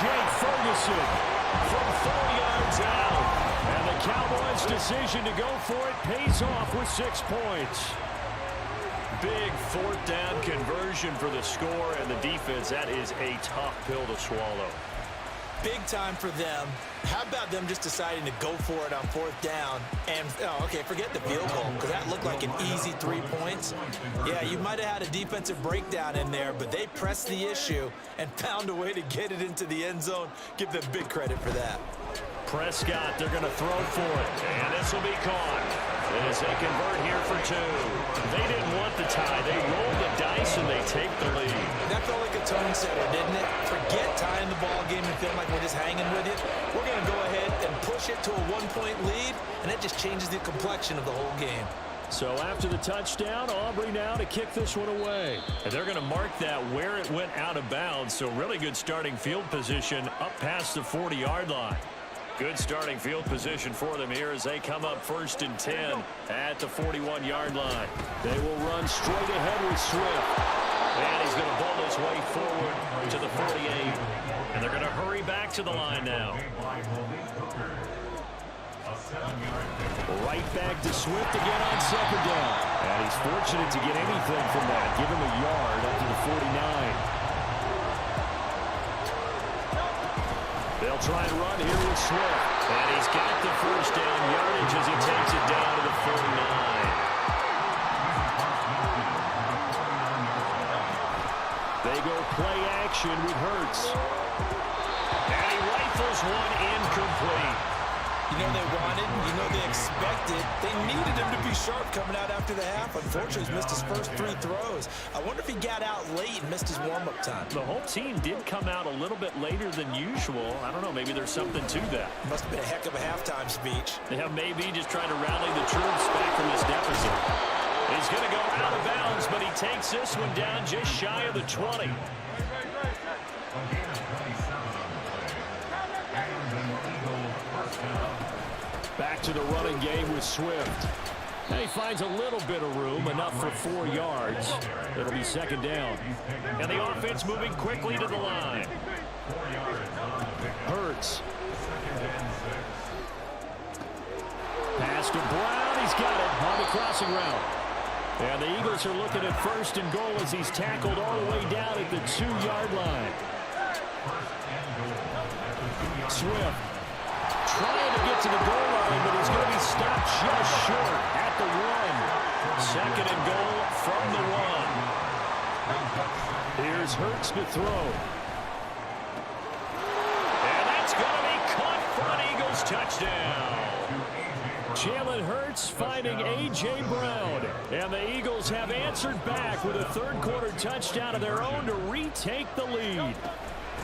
Jake Ferguson from 4 yards out. And the Cowboys' decision to go for it pays off with 6 points. Big 4th down conversion for the score, and the defense, that is a tough pill to swallow. Big time for them. How about them just deciding to go for it on 4th down? And, forget the field goal, because that looked like an easy 3 points. Yeah, you might have had a defensive breakdown in there, but they pressed the issue and found a way to get it into the end zone. Give them big credit for that. Prescott, they're going to throw for it, and this will be caught as they convert here for 2. They didn't want the tie. They rolled the dice, and they take the lead. That felt like a tone setter, didn't it? Forget tying the ball game and feeling like we're just hanging with you. We're going to go ahead and push it to a 1-point lead, and that just changes the complexion of the whole game. So after the touchdown, Aubrey now to kick this one away. And they're going to mark that where it went out of bounds, so really good starting field position up past the 40-yard line. Good starting field position for them here as they come up 1st and 10 at the 41-yard line. They will run straight ahead with Swift. And he's going to ball his way forward to the 48. And they're going to hurry back to the line now. Right back to Swift again on 2nd down. And he's fortunate to get anything from that. Give him a yard up to the 49. They'll try and run here with Swift. And he's got the first down yardage as he takes it down to the 49. They go play action with Hurts. And he rifles one incomplete. You know they wanted, you know they expected. They needed him to be sharp coming out after the half. Unfortunately, he's missed his first 3 throws. I wonder if he got out late and missed his warm-up time. The whole team did come out a little bit later than usual. I don't know, maybe there's something to that. Must have been a heck of a halftime speech. Yeah, maybe just trying to rally the troops back from this deficit. He's going to go out of bounds, but he takes this one down just shy of the 20. Back to the running game with Swift. And he finds a little bit of room, enough for 4 yards. It'll be second down. And the offense moving quickly to the line. Hurts. Pass to Brown. He's got it on the crossing route. And the Eagles are looking at first and goal as he's tackled all the way down at the 2-yard line. Swift trying to get to the goal line, but he's going to be stopped just short at the 1. Second and goal from the 1. Here's Hurts to throw. And that's going to be caught for an Eagles touchdown. Jalen Hurts finding A.J. Browne. And the Eagles have answered back with a third-quarter touchdown of their own to retake the lead.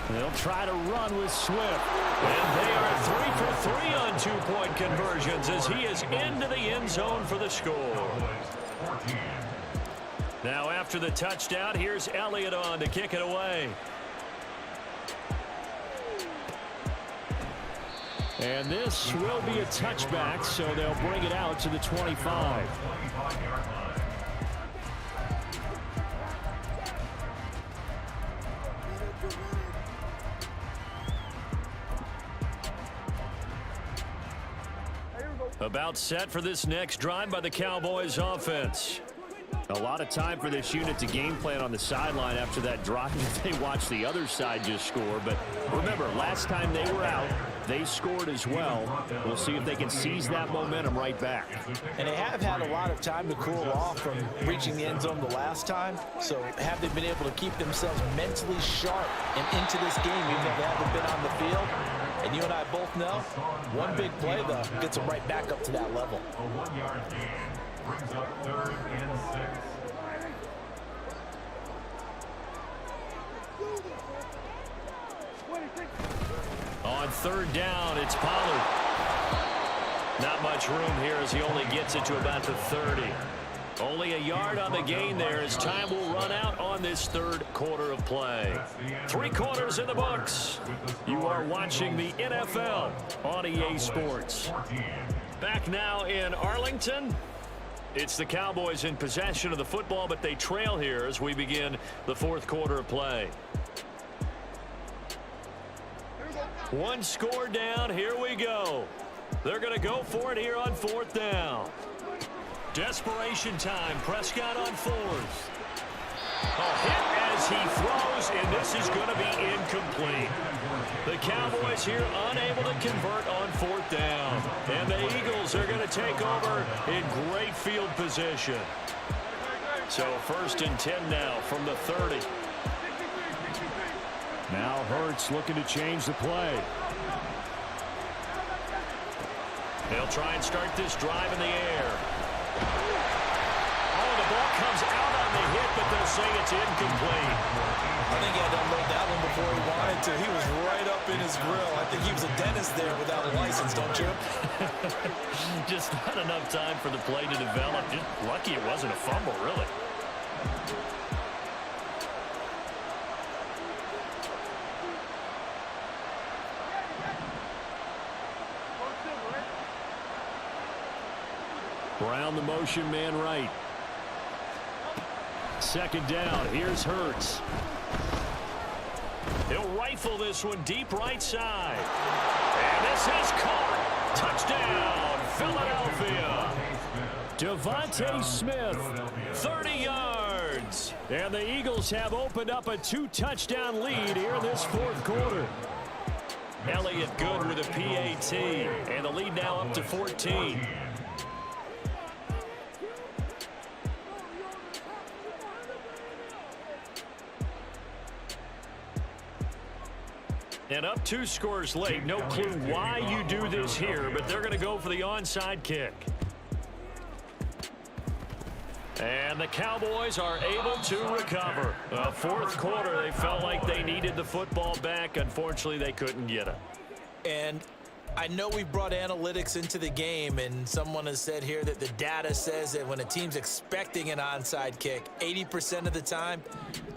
They'll try to run with Swift. And they are 3 for 3 on 2-point conversions as he is into the end zone for the score. Now after the touchdown, here's Elliott on to kick it away. And this will be a touchback, so they'll bring it out to the 25. About set for this next drive by the Cowboys offense. A lot of time for this unit to game plan on the sideline after that drive. They watched the other side just score. But remember, last time they were out, they scored as well. We'll see if they can seize that momentum right back. And they have had a lot of time to cool off from reaching the end zone the last time. So have they been able to keep themselves mentally sharp and into this game even though they haven't been on the field? And you and I both know, one big play, though, gets them right back up to that level. A 1-yard gain brings up 3rd and 6. On 3rd down, it's Pollard. Not much room here as he only gets it to about the 30. Only a yard on the gain there as time will run out on this third quarter of play. 3 quarters in the books. You are watching the NFL on EA Sports. Back now in Arlington. It's the Cowboys in possession of the football, but they trail here as we begin the 4th quarter of play. 1 score down. Here we go. They're going to go for it here on 4th down. Desperation time. Prescott on 4th. A hit as he throws, and this is going to be incomplete. The Cowboys here unable to convert on 4th down. And the Eagles are going to take over in great field position. So 1st and 10 now from the 30. Now Hurts looking to change the play. They'll try and start this drive in the air. Oh, the ball comes out on the hit, but they'll say it's incomplete. I think he had to unload that one before he wanted to. He was right up in his grill. I think he was a dentist there without a license, don't you? Just not enough time for the play to develop. Just lucky it wasn't a fumble, really. Brown the motion man right. 2nd down. Here's Hurts. He'll rifle this one deep right side. And this is caught. Touchdown, Philadelphia. Devontae Smith, 30 yards. And the Eagles have opened up a 2-touchdown lead here in this 4th quarter. Elliott good with a PAT. And the lead now up to 14. And up 2 scores late. No clue why you do this here, but they're going to go for the onside kick. And the Cowboys are able to recover. Fourth quarter, they felt like they needed the football back. Unfortunately, they couldn't get it. And I know we brought analytics into the game, and someone has said here that the data says that when a team's expecting an onside kick, 80% of the time,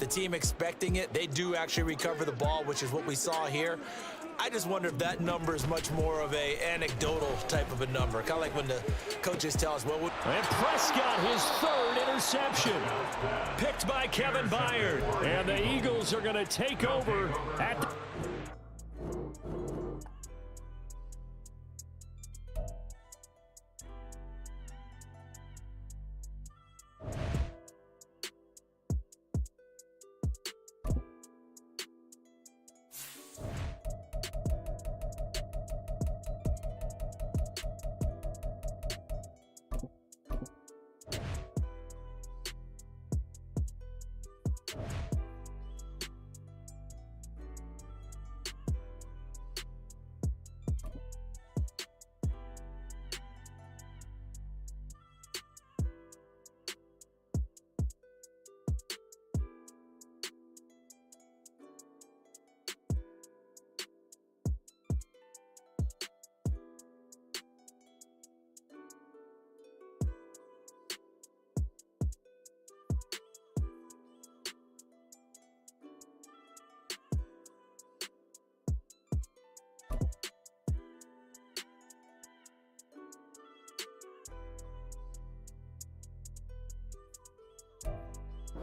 the team expecting it, they do actually recover the ball, which is what we saw here. I just wonder if that number is much more of a anecdotal type of a number, kind of like when the coaches tell us, well, and Prescott, his 3rd interception, picked by Kevin Byard. And the Eagles are going to take over at the...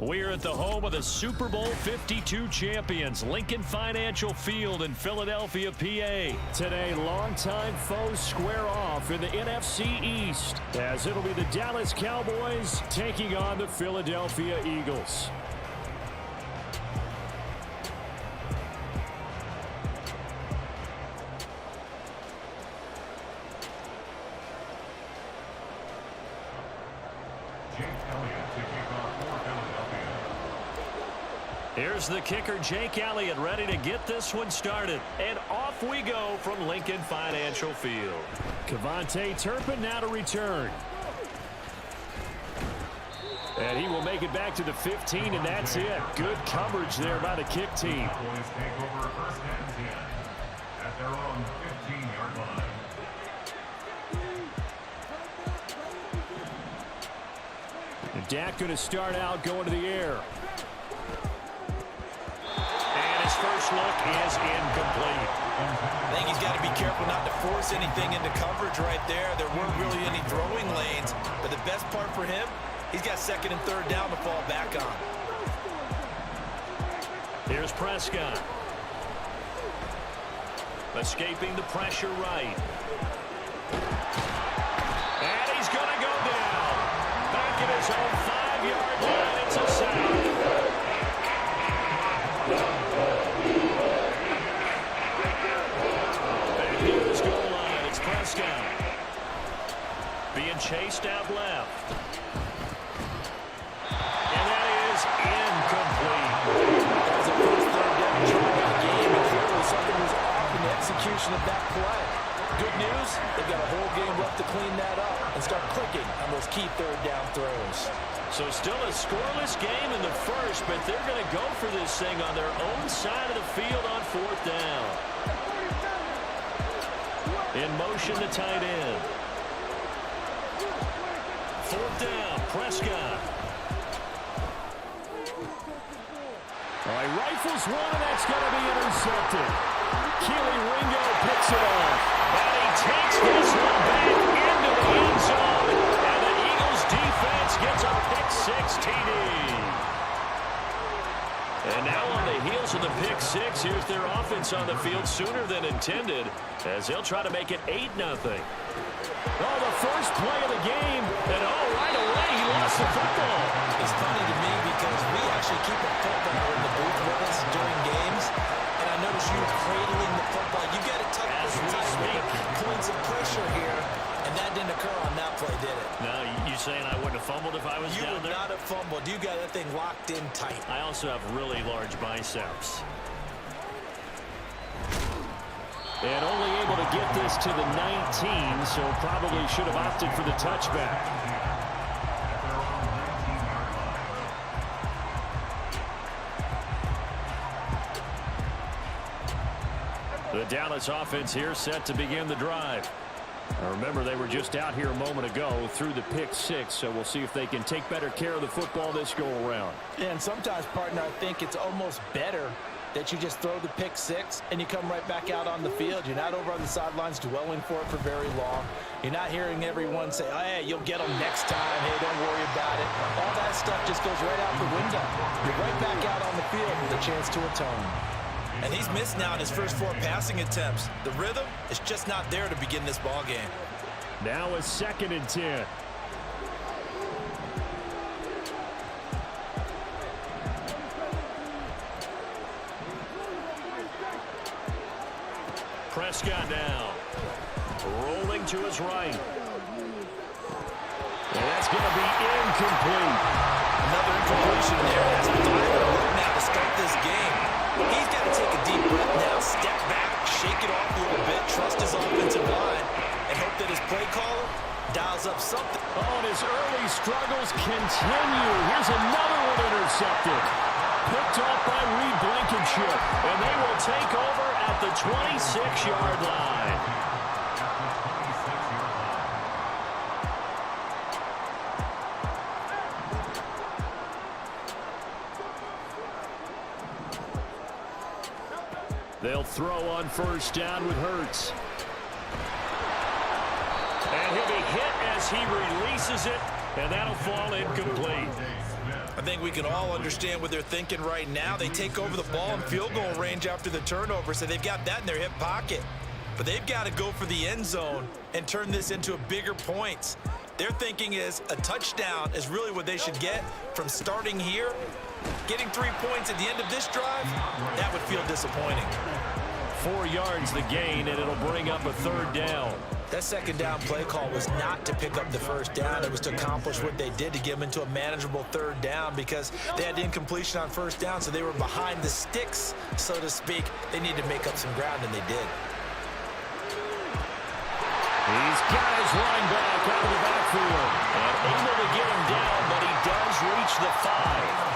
We're at the home of the Super Bowl 52 champions, Lincoln Financial Field in Philadelphia, PA. Today, longtime foes square off in the NFC East, as it'll be the Dallas Cowboys taking on the Philadelphia Eagles. Here's the kicker, Jake Elliott, ready to get this one started. And off we go from Lincoln Financial Field. Kevontae Turpin now to return. And he will make it back to the 15, and that's it. Good coverage there by the kick team. Cowboys take over 1st and 10 at their own 15-yard line. And Dak going to start out going to the air. First look is incomplete. I think he's got to be careful not to force anything into coverage right there. There weren't really any throwing lanes, but the best part for him, he's got 2nd and 3rd down to fall back on. Here's Prescott. Escaping the pressure right. And he's going to go down. Back at his own 5-yard line. It's a sack. Prescott being chased out left. And that is incomplete. That was a first 3rd down try of the game, and clearly something was off in the execution of that play. Good news, they've got a whole game left to clean that up and start clicking on those key 3rd down throws. So still a scoreless game in the first, but they're going to go for this thing on their own side of the field on 4th down. In motion to tight end. 4th down, Prescott. All right, rifles one, and that's going to be intercepted. Keely Ringo picks it off. And he takes this one back into the end zone. And the Eagles defense gets a pick-6 TD. And now on the heels of the pick-6, here's their offense on the field sooner than intended, as they'll try to make it 8-0. Oh, the first play of the game, and right away he lost the football. It's funny to me because we actually keep a football in the booth with us during games, and I notice you cradling the football. You get some pressure here, and that didn't occur on that play, did it? No, you saying I wouldn't have fumbled if I was You down would there? not have fumbled. You got that thing locked in tight. I also have really large biceps. And only able to get this to the 19, so probably should have opted for the touchback. The Dallas offense here set to begin the drive. Now remember, they were just out here a moment ago through the pick six, so we'll see if they can take better care of the football this go-around. And sometimes, partner, I think it's almost better that you just throw the pick six and you come right back out on the field. You're not over on the sidelines dwelling for it for very long. You're not hearing everyone say, oh, hey, you'll get them next time. Hey, don't worry about it. All that stuff just goes right out the window. You're right back out on the field with a chance to atone. And he's missed now in his first 4 passing attempts. The rhythm is just not there to begin this ball game. Now a 2nd and 10. Prescott now. Rolling to his right. And that's going to be incomplete. Another incompletion there. That's a 5-1 now to start this game. He's got to take a deep breath now, step back, shake it off a little bit, trust his offensive line, and hope that his play caller dials up something. Oh, and his early struggles continue. Here's another one intercepted. Picked off by Blankenship, and they will take over at the 26-yard line. They'll throw on first down with Hurts. And he'll be hit as he releases it, and that'll fall incomplete. I think we can all understand what they're thinking right now. They take over the ball in field goal range after the turnover, so they've got that in their hip pocket. But they've got to go for the end zone and turn this into a bigger points. Their thinking is a touchdown is really what they should get from starting here. Getting 3 points at the end of this drive, that would feel disappointing. 4 yards the gain, and it'll bring up a 3rd down. That 2nd down play call was not to pick up the 1st down. It was to accomplish what they did to get them into a manageable 3rd down because they had incompletion on 1st down, so they were behind the sticks, so to speak. They needed to make up some ground, and they did. He's got his line back out of the backfield. And able to get him down, but he does reach the 5.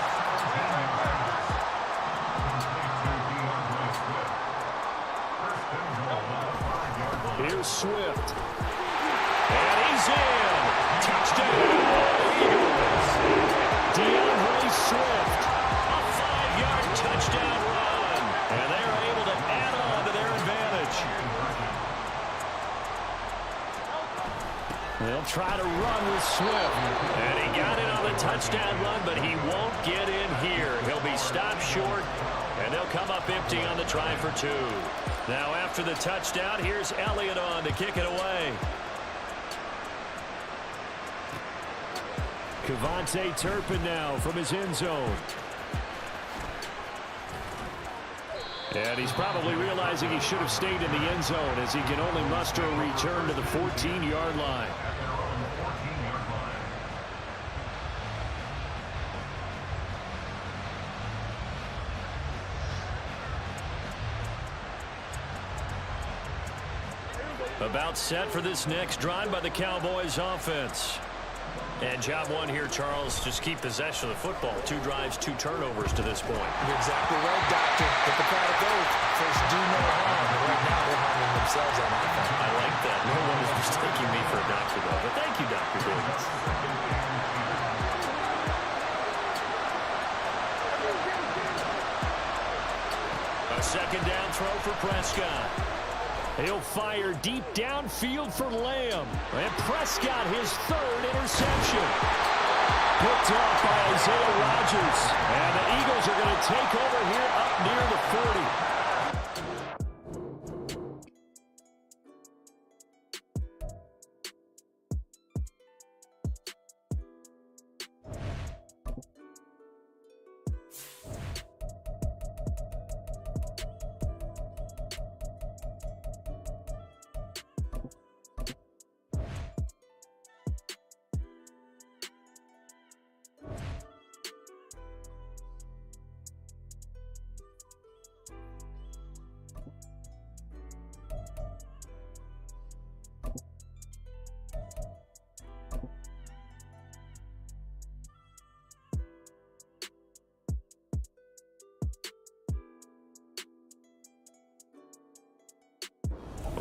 Here's Swift. And he's in. Touchdown, Eagles. DeAndre Swift. A 5-yard touchdown run. And they're able to add on to their advantage. They'll try to run with Swift. And he got it on the touchdown run, but he won't get in here. He'll be stopped short, and they'll come up empty on the try for 2. Now after the touchdown, here's Elliott on to kick it away. Kevontae Turpin now from his end zone. And he's probably realizing he should have stayed in the end zone as he can only muster a return to the 14-yard line. About set for this next drive by the Cowboys offense. And job one here, Charles, just keep possession of the football. 2 drives, 2 turnovers to this point. You're exactly right, Doctor. Get the product out. First, do no harm. But right now, they're harming themselves on offense. I like that. No one is mistaking me for a doctor, though. But thank you, Dr. Davis. A 2nd down throw for Prescott. He'll fire deep downfield for Lamb. And Prescott, his 3rd interception. Picked off by Isaiah Rodgers. And the Eagles are going to take over here up near the 40.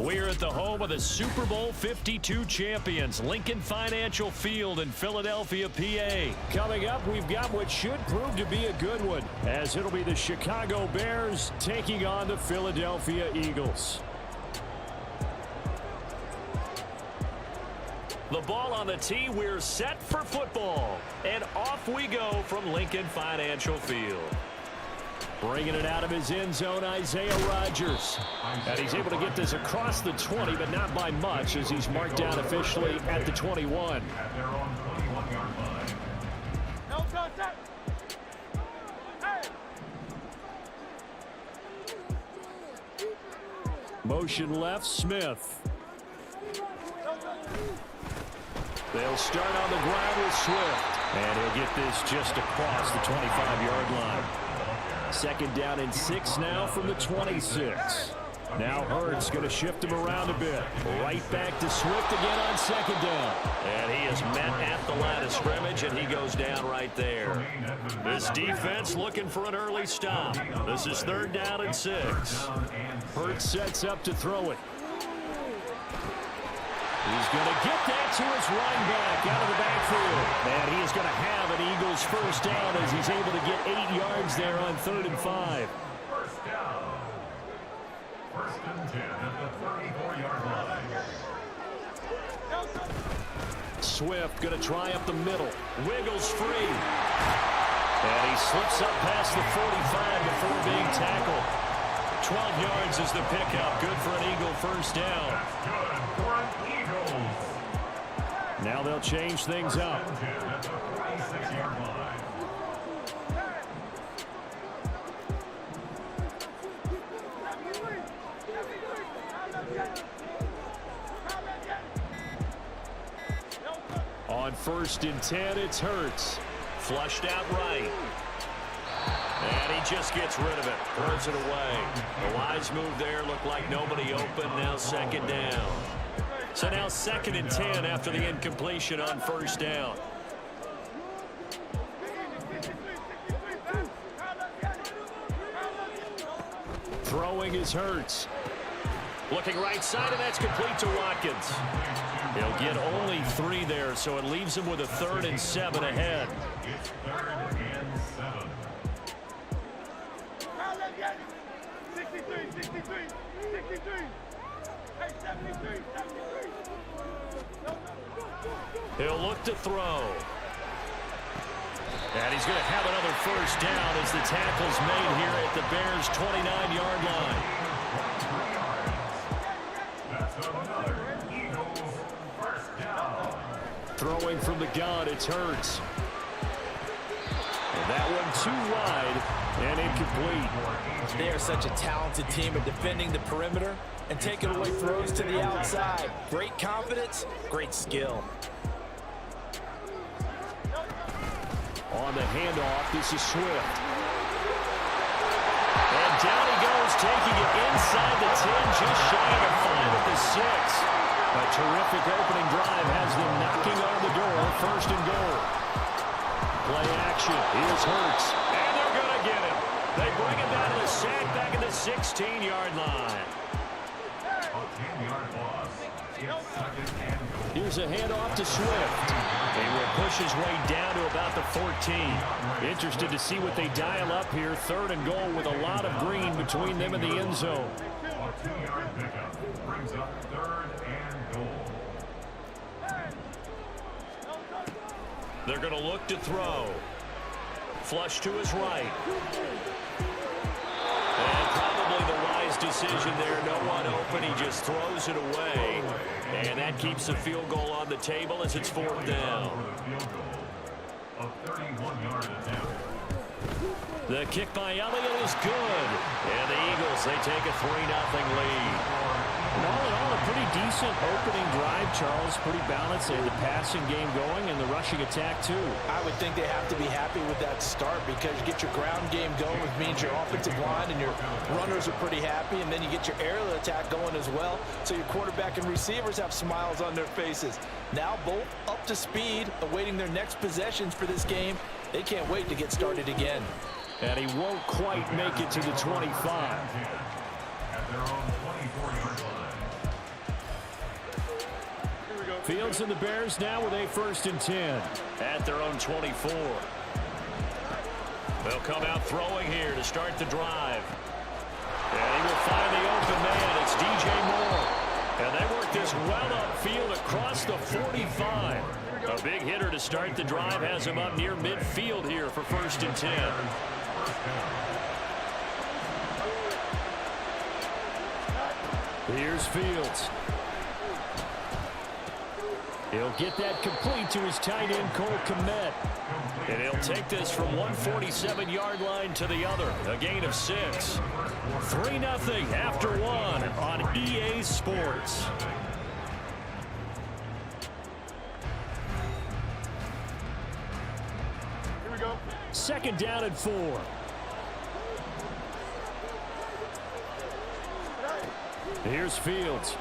We're at the home of the Super Bowl 52 champions, Lincoln Financial Field in Philadelphia, PA. Coming up, we've got what should prove to be a good one, as it'll be the Chicago Bears taking on the Philadelphia Eagles. The ball on the tee, we're set for football. And off we go from Lincoln Financial Field. Bringing it out of his end zone, Isaiah Rodgers. And he's able to get this across the 20, but not by much, as he's marked down officially at the 21. At their own 21-yard line. No contact. Hey. Motion left, Smith. They'll start on the ground with Swift. And he'll get this just across the 25-yard line. Second down and 6 now from the 26. Now Hurts going to shift him around a bit. Right back to Swift again on second down. And he is met at the line of scrimmage, and he goes down right there. This defense looking for an early stop. This is third down and 6. Hurts sets up to throw it. He's going to get that to his running back out of the backfield. And he is going to have an Eagles first down as he's able to get 8 yards there on 3rd and 5. First down. First and 10 at the 34-yard line. Swift going to try up the middle. Wiggles free. And he slips up past the 45 before being tackled. 12 yards is the pickup. Good for an Eagle first down. That's good for an Eagles. Now they'll change things up. First and 10 at the 46-yard line. On 1st and 10, it's Hurts. Flushed out right. And he just gets rid of it. Throws it away. A wise move there. Looked like nobody open. Now second down. So now 2nd and 10 after the incompletion on first down. Throwing is Hurts. Looking right side, and that's complete to Watkins. He'll get only 3 there, so it leaves him with a 3rd and 7 ahead. It's 3rd and 7. 63, 63, 63. Hey, 73, 73. He'll look to throw. And he's going to have another first down as the tackle's made here at the Bears' 29-yard line. That's another Eagles first down. Throwing from the gun, it's Hurts. And that one too wide and incomplete. They are such a talented team at defending the perimeter and taking away throws to the outside. Great confidence, great skill. On the handoff, this is Swift. And down he goes, taking it inside the 10, just shy of the 5 at the 6. A terrific opening drive has them knocking on the door, 1st and goal. Play action, here's Hurts. And they're going to get him. They bring him down to the sack back at the 16-yard line. A 10-yard loss. It's 2nd and goal. Here's a handoff to Swift. He will push his way down to about the 14. Interested to see what they dial up here. 3rd and goal with a lot of green between them and the end zone. A 2-yard pickup brings up 3rd and goal. They're going to look to throw. Flush to his right. And probably the wise decision there. No one open. He just throws it away. And that keeps the field goal on the table as it's 4th down. A 31-yard attempt. The kick by Elliott is good. And the Eagles, they take a 3-0 lead. And all in all, a pretty decent opening drive, Charles. Pretty balanced. They had the passing game going and the rushing attack, too. I would think they have to be happy with that start because you get your ground game going, which means your offensive line and your runners are pretty happy, and then you get your aerial attack going as well, so your quarterback and receivers have smiles on their faces. Now both up to speed, awaiting their next possessions for this game. They can't wait to get started again. And he won't quite make it to the 25. At their own 24-yard line. Fields and the Bears now with a 1st and 10 at their own 24. They'll come out throwing here to start the drive. And he will find the open man. It's DJ Moore. And they work this well upfield across the 45. A big hitter to start the drive has him up near midfield here for 1st and 10. Here's Fields. He'll get that complete to his tight end, Cole Kmet. And he'll take this from 147-yard line to the other. A gain of 6. 3-0 after 1 on EA Sports. Here we go. 2nd down and 4. Here's Fields.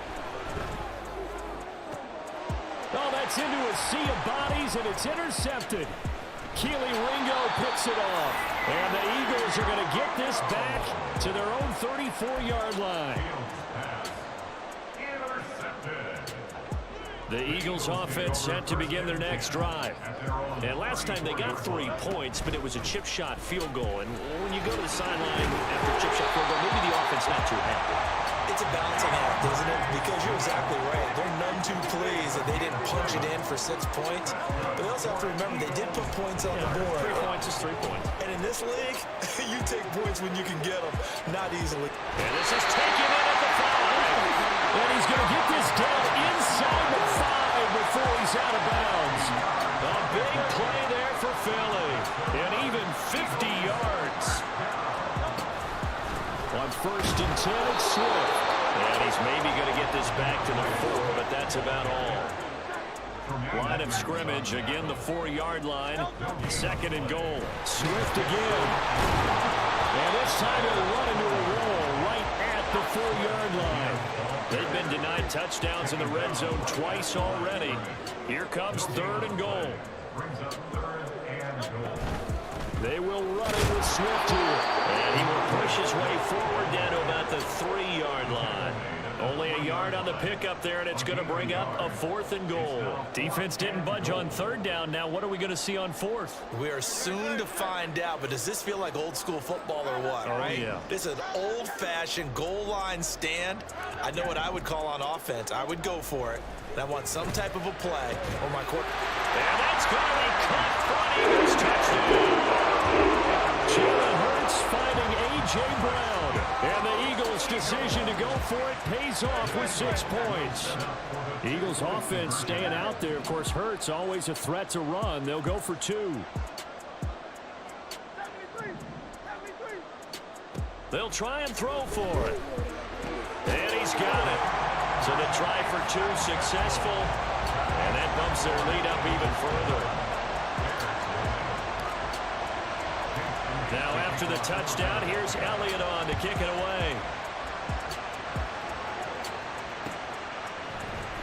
Oh, that's into a sea of bodies, and it's intercepted. Keely Ringo picks it off. And the Eagles are going to get this back to their own 34-yard line. The Eagles offense set to begin their next drive. And last time they got 3 points, but it was a chip shot field goal. And when you go to the sideline after a chip shot field goal, maybe the offense not too happy. It's a balancing act, isn't it? Because you're exactly right. They're none too pleased that they didn't punch it in for 6 points. But they also have to remember they did put points on the board. 3 points is 3 points. And in this league, you take points when you can get them, not easily. And this is taken in at the 5. And he's going to get this down inside the 5 before he's out of bounds. A big play there for Philly. And even 50 yards. On 1st and 10, it's Swift. And he's maybe going to get this back to the 4, but that's about all. Line of scrimmage, again the 4-yard line. 2nd and goal. Swift again. And this time he'll run into a roll right at the 4-yard line. They've been denied touchdowns in the red zone twice already. Here comes 3rd and goal. They will run it with Swift here. And he will push his way forward down to about the 3-yard line. Only a yard on the pickup there, and it's going to bring up a 4th and goal. Defense didn't budge on 3rd down. Now what are we going to see on 4th? We are soon to find out, but does this feel like old school football or what, right? Yeah. This is an old-fashioned goal line stand. I know what I would call on offense. I would go for it. And I want some type of a play or my court. And that's going to be caught front. Eagles touchdown. Jalen Hurts finding A.J. Brown. And the Eagles' decision to go for it pays off with 6 points. Eagles offense staying out there. Of course, Hurts always a threat to run. They'll go for 2. 73. They'll try and throw for it. And he's got it. So the try for 2 successful. And that bumps their lead up even further. Now after the touchdown, here's Elliott on to kick it away.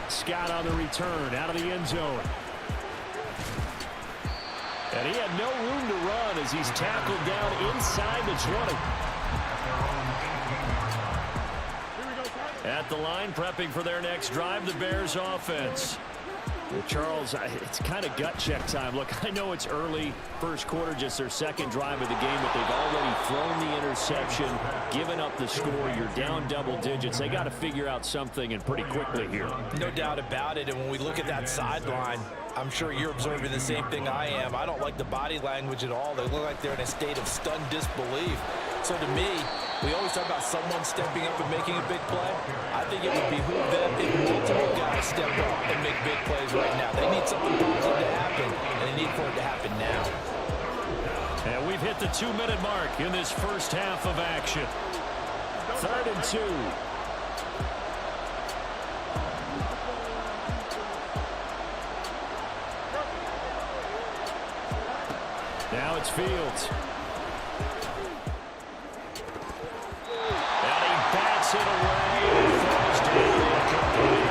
Scott on the return out of the end zone. And he had no room to run as he's tackled down inside the 20. At the line, prepping for their next drive, the Bears offense. Well, Charles, it's kind of gut check time. Look, I know it's early, first quarter, just their 2nd drive of the game, but they've already thrown the interception, given up the score. You're down double digits. They got to figure out something, and pretty quickly here. No doubt about it. And when we look at that sideline, I'm sure you're observing the same thing I am. I don't like the body language at all. They look like they're in a state of stunned disbelief. So to me, we always talk about someone stepping up and making a big play. I think it would behoove them if multiple guys step up and make big plays right now. They need something positive to happen, and they need for it to happen now. And we've hit the 2-minute mark in this first half of action. 3rd and 2. Now it's Fields. And he bats it away. Falls down incomplete.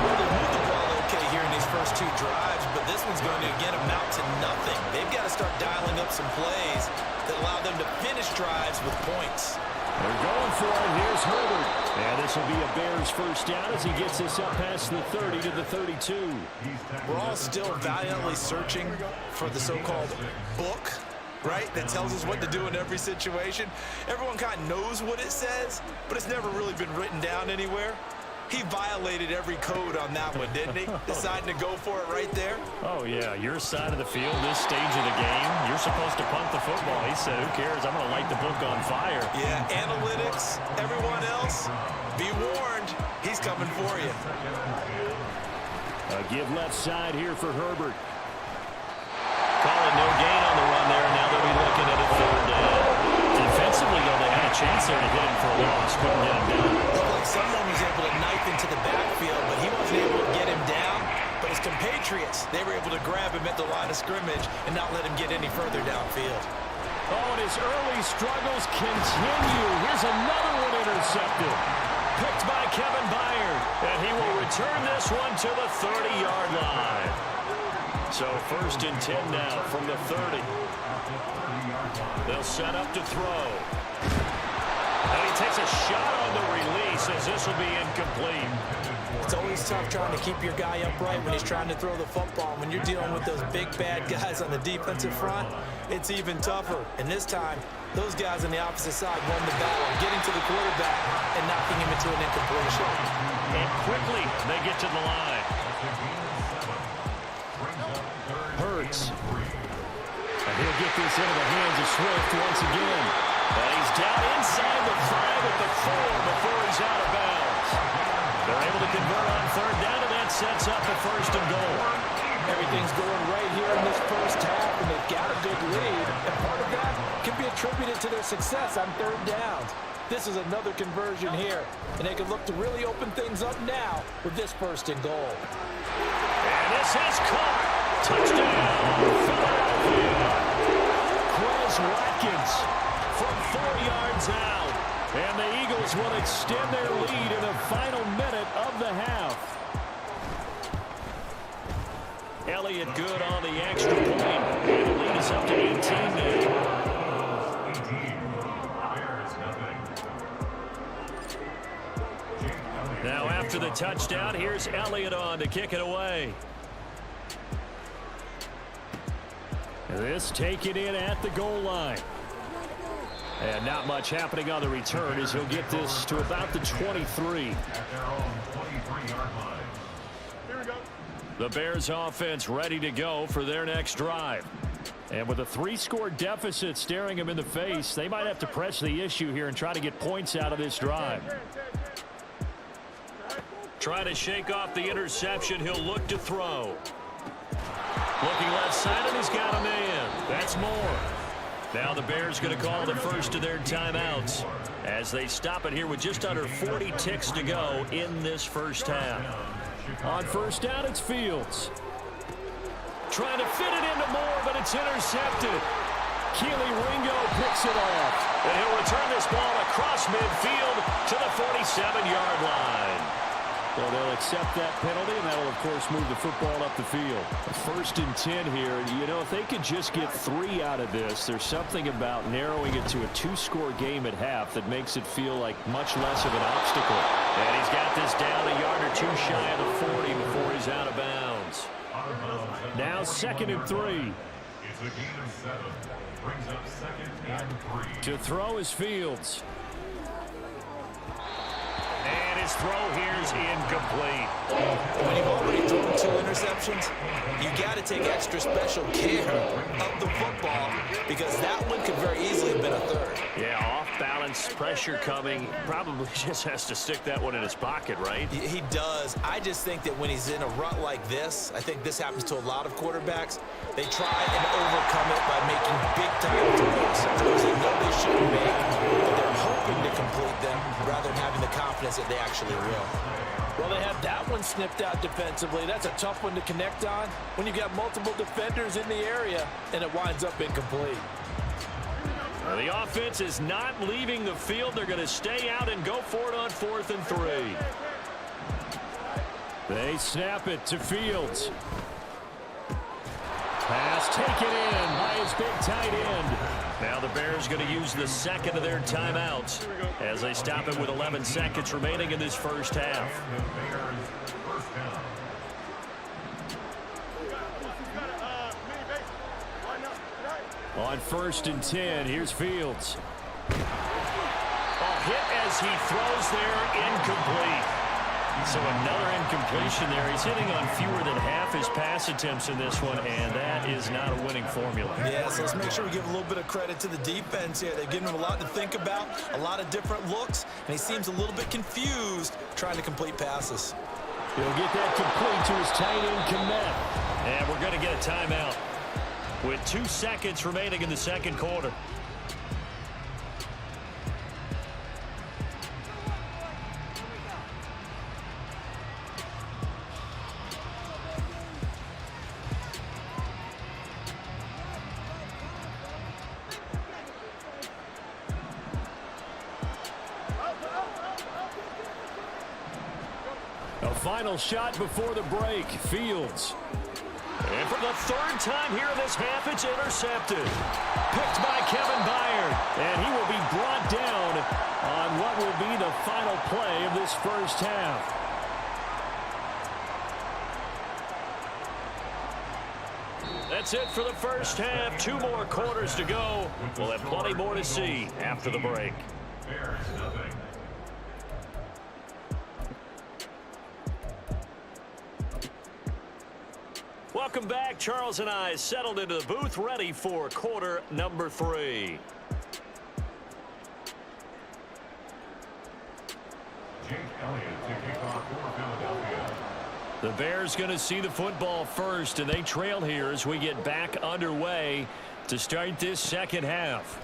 Well, they moved the ball okay here in these first 2 drives, but this one's going to again amount to nothing. They've got to start dialing up some plays that allow them to finish drives with points. They're going for it. Here's Herbert. And this will be a Bears first down as he gets us up past the 30 to the 32. We're all still valiantly searching for the so-called book, right, that tells us what to do in every situation. Everyone kind of knows what it says, but it's never really been written down anywhere. He violated every code on that one, didn't he? Deciding to go for it right there. Oh, yeah, your side of the field, this stage of the game, you're supposed to punt the football. He said, who cares? I'm going to light the book on fire. Yeah, analytics, everyone else, be warned, he's coming for you. A give left side here for Herbert. Calling no gain on the run there, and now they'll be looking at a third down. Defensively, though, they had a chance there to hit him for a loss. Couldn't get him down. Looked like someone was able to knife into the backfield, but he wasn't able to get him down. But his compatriots, they were able to grab him at the line of scrimmage and not let him get any further downfield. Oh, and his early struggles continue. Here's another one intercepted. Picked by Kevin Byard. And he will return this one to the 30-yard line. So first and 10 now from the 30. They'll set up to throw. And he takes a shot on the release as this will be incomplete. It's always tough trying to keep your guy upright when he's trying to throw the football. When you're dealing with those big, bad guys on the defensive front, it's even tougher. And this time, those guys on the opposite side won the battle, getting to the quarterback and knocking him into an incompletion. And quickly, they get to the line. Hurts. And he'll get this into the hands of Swift once again. And he's down inside the 5 at the 4 before he's out of bounds. They're able to convert on third down, and that sets up the first and goal. Everything's going right here in this first half, and they've got a good lead. And part of that can be attributed to their success on third downs. This is another conversion here, and they can look to really open things up now with this first and goal. And this is caught. Touchdown, Philadelphia. Quez Watkins from 4 yards out. And the Eagles will extend their lead in the final minute of the half. Elliott good on the extra point. And the lead is up to 18 now. Now after the touchdown, here's Elliott on to kick it away. This taken in at the goal line. And not much happening on the return as he'll get this to about the 23. The Bears offense ready to go for their next drive. And with a 3-score deficit staring them in the face, they might have to press the issue here and try to get points out of this drive. Trying to shake off the interception, he'll look to throw. Looking left side, and he's got a man. That's more. Now the Bears going to call the first of their timeouts as they stop it here with just under 40 ticks to go in this first half. On first down, it's Fields. Trying to fit it into Moore, but it's intercepted. Keely Ringo picks it off. And he'll return this ball across midfield to the 47-yard line. Well, they'll accept that penalty, and that'll, of course, move the football up the field. First and 10 here. You know, if they could just get 3 out of this, there's something about narrowing it to a 2-score game at half that makes it feel like much less of an obstacle. And he's got this down a yard or 2 shy of the 40 before he's out of bounds. Now 2nd and 3. It's a gain of 7. Brings up 2nd and 3. To throw is Fields. And his throw here is incomplete. When you've already thrown 2 interceptions, you got to take extra special care of the football because that one could very easily have been a 3rd. Yeah, off balance, pressure coming. Probably just has to stick that one in his pocket, right? He does. I just think that when he's in a rut like this, I think this happens to a lot of quarterbacks, they try and overcome it by making big-time throws they know they shouldn't make, but they're hoping to complete them rather than having the confidence that they actually will. Well, they have that one snipped out defensively. That's a tough one to connect on when you've got multiple defenders in the area, and it winds up incomplete. Well, the offense is not leaving the field. They're going to stay out and go for it on 4th and 3. They snap it to Fields. Pass taken in by his big tight end. Now the Bears going to use the second of their timeouts as they stop it with 11 seconds remaining in this first half. And the Bears first down. On 1st and 10, here's Fields. Hit as he throws there, incomplete. So another incompletion there. He's hitting on fewer than half his pass attempts in this one, and that is not a winning formula. Yeah, so let's make sure we give a little bit of credit to the defense here. They've given him a lot to think about, a lot of different looks, and he seems a little bit confused trying to complete passes. He'll get that complete to his tight end, Komet. And we're going to get a timeout with 2 seconds remaining in the second quarter. Final shot before the break. Fields. And for the 3rd time here in this half, it's intercepted. Picked by Kevin Byard. And he will be brought down on what will be the final play of this first half. That's it for the first half. 2 more quarters to go. We'll have plenty more to see after the break. Bears nothing. Welcome back. Charles and I settled into the booth, ready for quarter number 3. Jake Elliott to kick off for Philadelphia. The Bears going to see the football first, and they trail here as we get back underway to start this second half.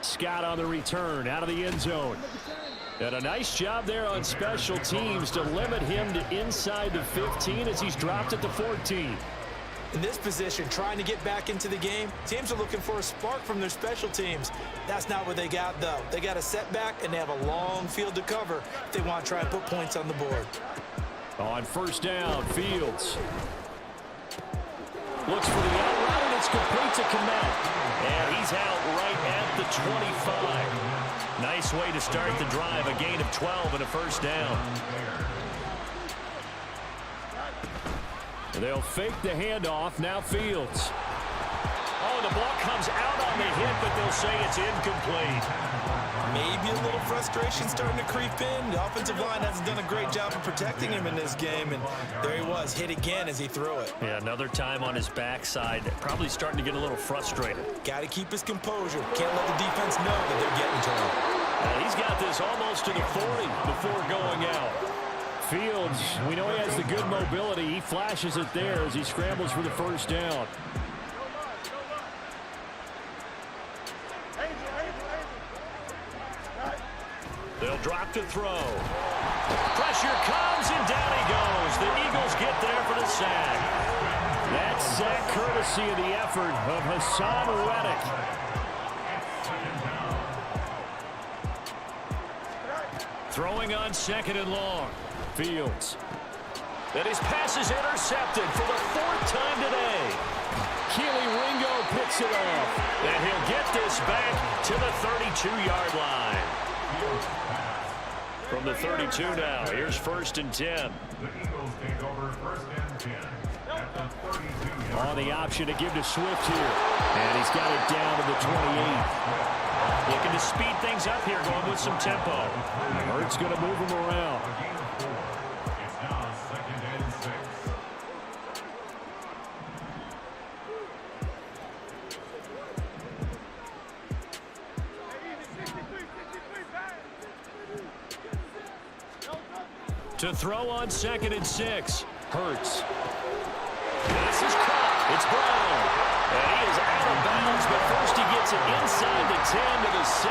Scott on the return out of the end zone. And a nice job there on special teams to limit him to inside the 15 as he's dropped at the 14. In this position, trying to get back into the game, teams are looking for a spark from their special teams. That's not what they got, though. They got a setback, and they have a long field to cover if they want to try and put points on the board. On 1st down, Fields. Looks for the out route, and it's complete to Komet. And he's out right at the 25. Nice way to start the drive, a gain of 12 and a 1st down. They'll fake the handoff. Now Fields. Oh, the ball comes out on the hit, but they'll say it's incomplete. Maybe a little frustration starting to creep in. The offensive line hasn't done a great job of protecting him in this game, and there he was, hit again as he threw it. Yeah, another time on his backside. Probably starting to get a little frustrated. Got to keep his composure. Can't let the defense know that they're getting to him. And he's got this almost to the 40 before going out. Fields, we know he has the good mobility. He flashes it there as he scrambles for the 1st down. They'll drop to throw. Pressure comes, and down he goes. The Eagles get there for the sack. That sack courtesy of the effort of Hassan Reddick. Throwing on 2nd and long. Fields. And his pass is intercepted for the 4th time today. Keely Ringo picks it off. And he'll get this back to the 32-yard line. From the 32 now, here's 1st and 10. The Eagles take over 1st and 10 at the 32-yard On the option to give to Swift here. And he's got it down to the 28. Looking to speed things up here, going with some tempo. Hurts going to move him around. A gain of 4. It's now 2nd and 6. To throw on 2nd and 6. Hurts. This is caught. It's Browne. And he is out of bounds, but first he gets it inside the 10 to the 7.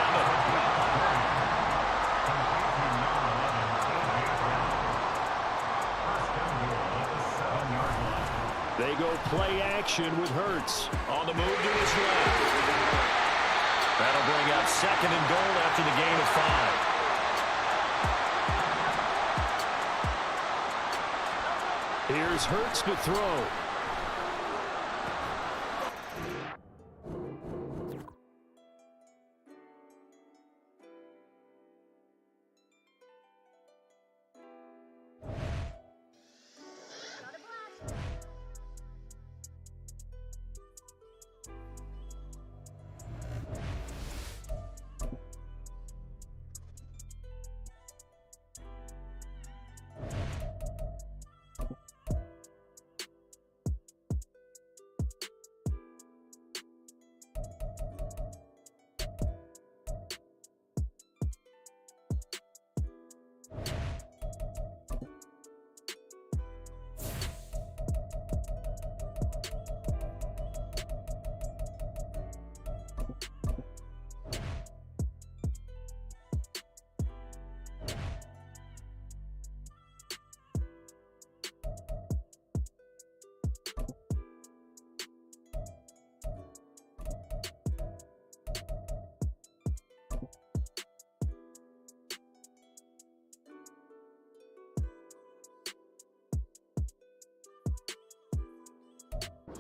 They go play action with Hurts. On the move to his left. That'll bring up 2nd and goal after the gain of 5. Here's Hurts to throw.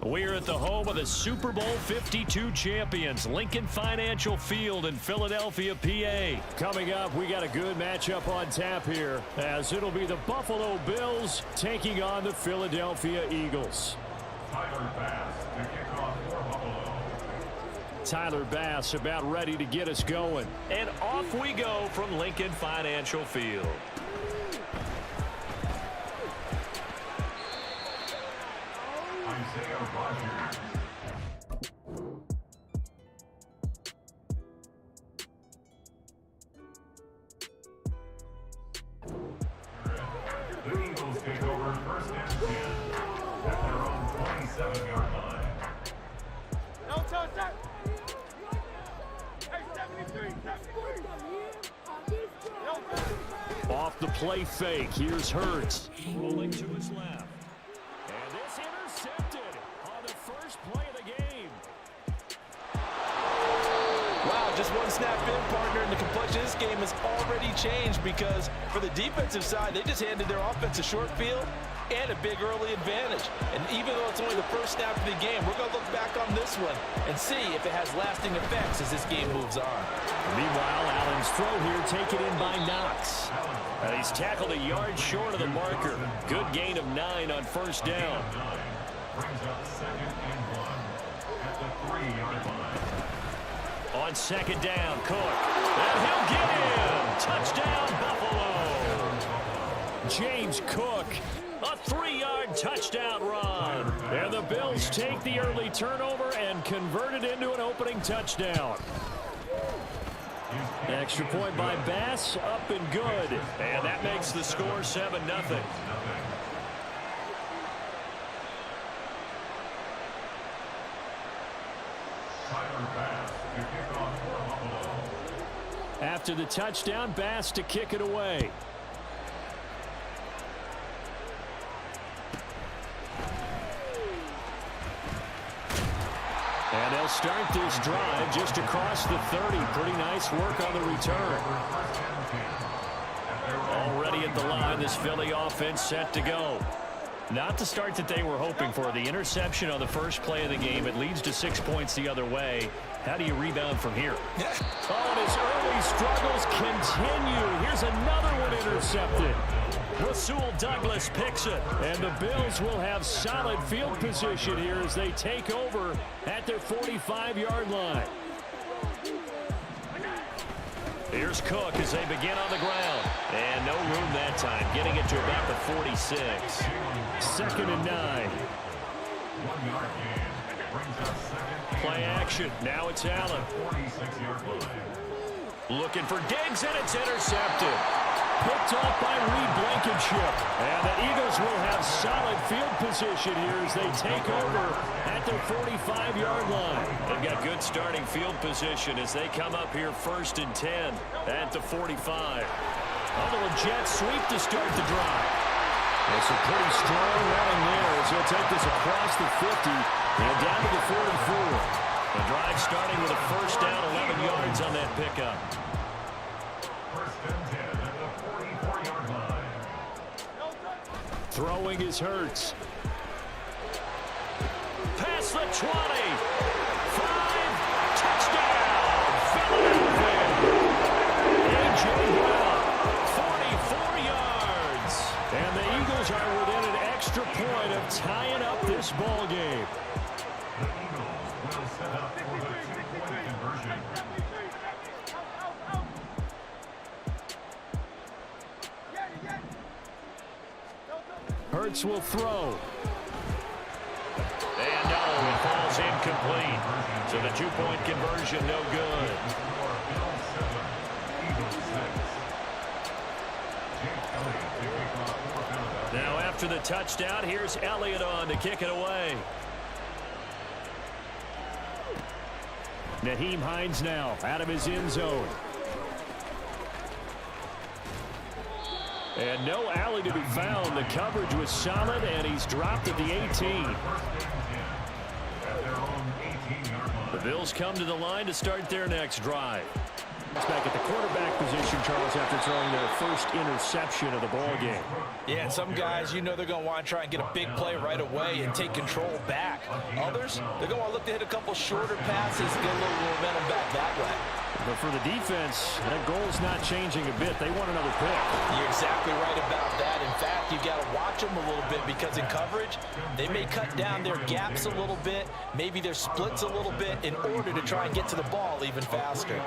We're at the home of the Super Bowl 52 champions, Lincoln Financial Field in Philadelphia, PA. Coming up, we got a good matchup on tap here, as it'll be the Buffalo Bills taking on the Philadelphia Eagles. Tyler Bass to kick off for Buffalo. Tyler Bass about ready to get us going. And off we go from Lincoln Financial Field. Isaiah Rodgers. The Eagles take over first and 10 at their own 27-yard line. No contact. Hey, 73, 73. No contact. Off the play fake, here's Hurts. Rolling to his left. And this intercepted on the first play of the game. Wow, just one snap in, partner, and the complexion of this game has already changed because for the defensive side, they just handed their offense a short field and a big early advantage. And even though it's only the first snap of the game, we're going to look back on this one and see if it has lasting effects as this game moves on. Meanwhile, Allen's throw here taken in by Knox. And he's tackled a yard short of the marker. Good gain of 9 on first down. Brings up 2nd and 1 at the 3-yard line. On second down, Cook. And he'll get in. Touchdown, Buffalo. James Cook. A 3-yard touchdown run. And the Bills take the early turnover and convert it into an opening touchdown. Extra point by Bass, up and good. And that makes the score 7-0. Tyler Bass to kick off for Buffalo. After the touchdown, Bass to kick it away. And they'll start this drive just across the 30. Pretty nice work on the return. Already at the line, this Philly offense set to go. Not the start that they were hoping for. The interception on the first play of the game. It leads to 6 points the other way. How do you rebound from here? Oh, and his early struggles continue. Here's another one intercepted. Rasul Douglas picks it. And the Bills will have solid field position here as they take over at their 45-yard line. Here's Cook as they begin on the ground. And no room that time, getting it to about the 46. 2nd and 9. 1-yard gain. Brings up 2nd and Play action. Now it's Allen. 46-yard line. Looking for Diggs, and it's intercepted. Picked off by Reed Blankenship. And the Eagles will have solid field position here as they take over at their 45-yard line. They've got good starting field position as they come up here 1st and 10 at the 45. A little jet sweep to start the drive. It's a pretty strong running there as he'll take this across the 50 and down to the 44. The drive starting with a first down, 11 yards on that pickup. 1st and 10 at the 44-yard line. Throwing is Hurts. Past the 20. 5. Touchdown. Philadelphia. A.J. Brown. 44 yards. And the Eagles are within an extra point of tying up this ball game. The Eagles will set up for the 2-point conversion. Hurts will throw. And no, it falls incomplete. So the 2-point conversion no good. Bills 7, Eagles 6. Jake Elliott to kick off for Philadelphia. Now after the touchdown, here's Elliott on to kick it away. Nyheim Hines now out of his end zone. And no alley to be found. The coverage was solid, and he's dropped at the 18. 1st and 10 at their own 18-yard line. The Bills come to the line to start their next drive. It's back at the quarterback position, Charles, after throwing their first interception of the ball game. Yeah, and some guys, you know they're going to want to try and get a big play right away and take control back. Others, they're going to want to look to hit a couple shorter passes and get a little momentum back that way. But for the defense, that goal's not changing a bit. They want another pick. You're exactly right about that. In fact, you've got to watch them a little bit because in coverage, they may cut down their gaps a little bit, maybe their splits a little bit in order to try and get to the ball even faster.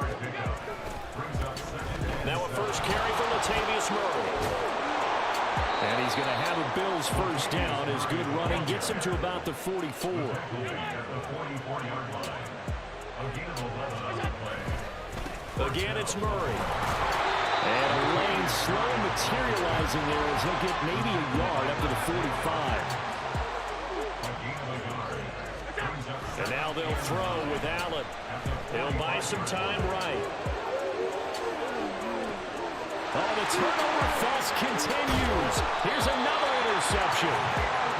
Now a first carry for Latavius Murray. And he's going to have a Bills first down. His good running gets him to about the 44. Again, it's Murray. And a lane slow materializing there as he'll get maybe a yard up to the 45. And now they'll throw with Allen. They'll buy some time right. Oh, the turnover fuss continues. Here's another interception.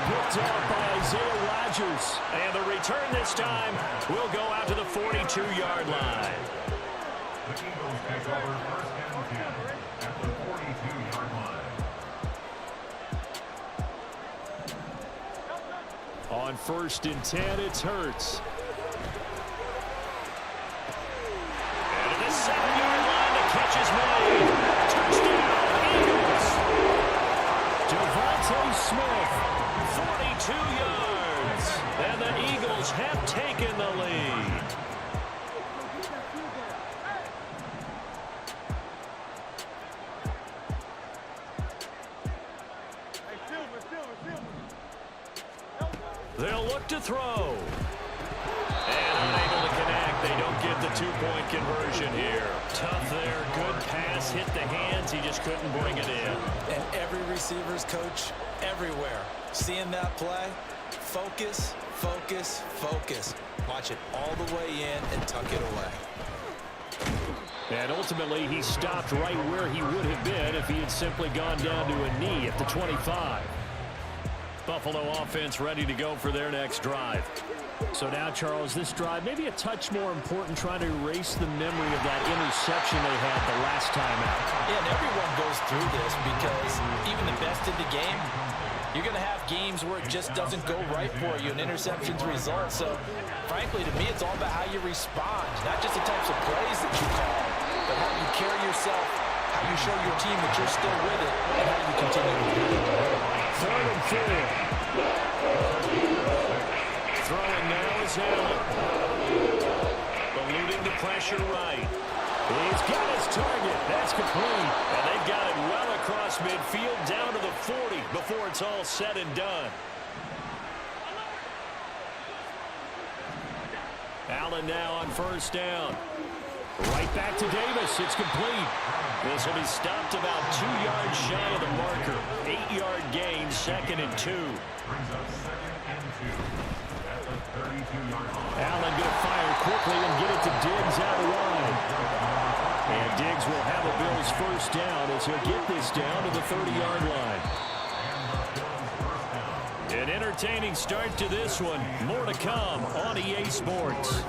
Picked off by Isaiah Rodgers. And the return this time will go out to the 42-yard line. The Eagles take over first and 10 at the 42-yard line. On first and 10, it's Hurts. And to the 7-yard line, the catch is made. Touchdown, Eagles. Devontae Smith, 42 yards. And the Eagles have taken the lead. They'll look to throw. And unable to connect. They don't get the two-point conversion here. Tough there. Good pass. Hit the hands. He just couldn't bring it in. And every receiver's coach everywhere. Seeing that play, focus, focus, focus. Watch it all the way in and tuck it away. And ultimately, he stopped right where he would have been if he had simply gone down to a knee at the 25. Buffalo offense ready to go for their next drive. So now, Charles, this drive maybe a touch more important, trying to erase the memory of that interception they had the last time out. Yeah, and everyone goes through this because even the best in the game, you're going to have games where it just doesn't go right for you, and interceptions result. So, frankly, to me, it's all about how you respond, not just the types of plays that you call, but how you carry yourself, how you show your team that you're still with it, and how you continue to do it. Third and 4. Throwing now is Allen. Eluding the pressure right. He's got his target. That's complete. And they've got it well across midfield down to the 40 before it's all said and done. Allen now on first down. Right back to Davis. It's complete. This will be stopped about 2 yards shy of the marker. 8-yard gain, 2nd and 2. Allen going to fire quickly and get it to Diggs out wide. And Diggs will have a Bills first down as he'll get this down to the 30-yard line. An entertaining start to this one. More to come on EA Sports.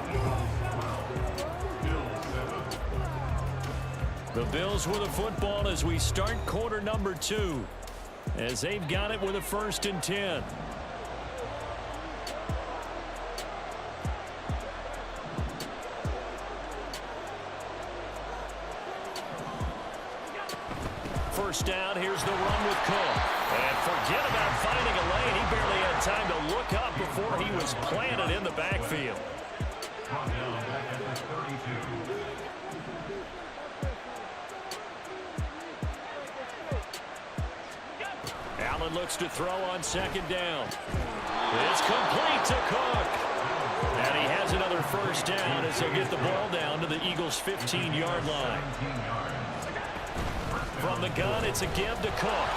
The Bills with a football as we start quarter number 2. As they've got it with a 1st and 10. First down, here's the run with Cook. And forget about finding a lane. He barely had time to look up before he was planted in the backfield. Allen looks to throw on 2nd down. It's complete to Cook. And he has another first down as he'll get the ball down to the Eagles' 15-yard line. From the gun, it's a give to Cook.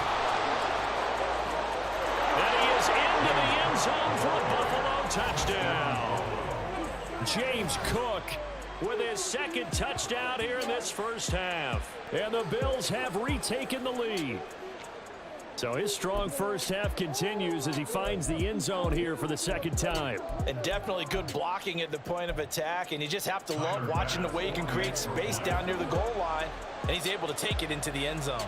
And he is into the end zone for a Buffalo touchdown. James Cook with his 2nd touchdown here in this first half. And the Bills have retaken the lead. So his strong first half continues as he finds the end zone here for the second time. And definitely good blocking at the point of attack, and you just have to love watching the way he can create space down near the goal line, and he's able to take it into the end zone.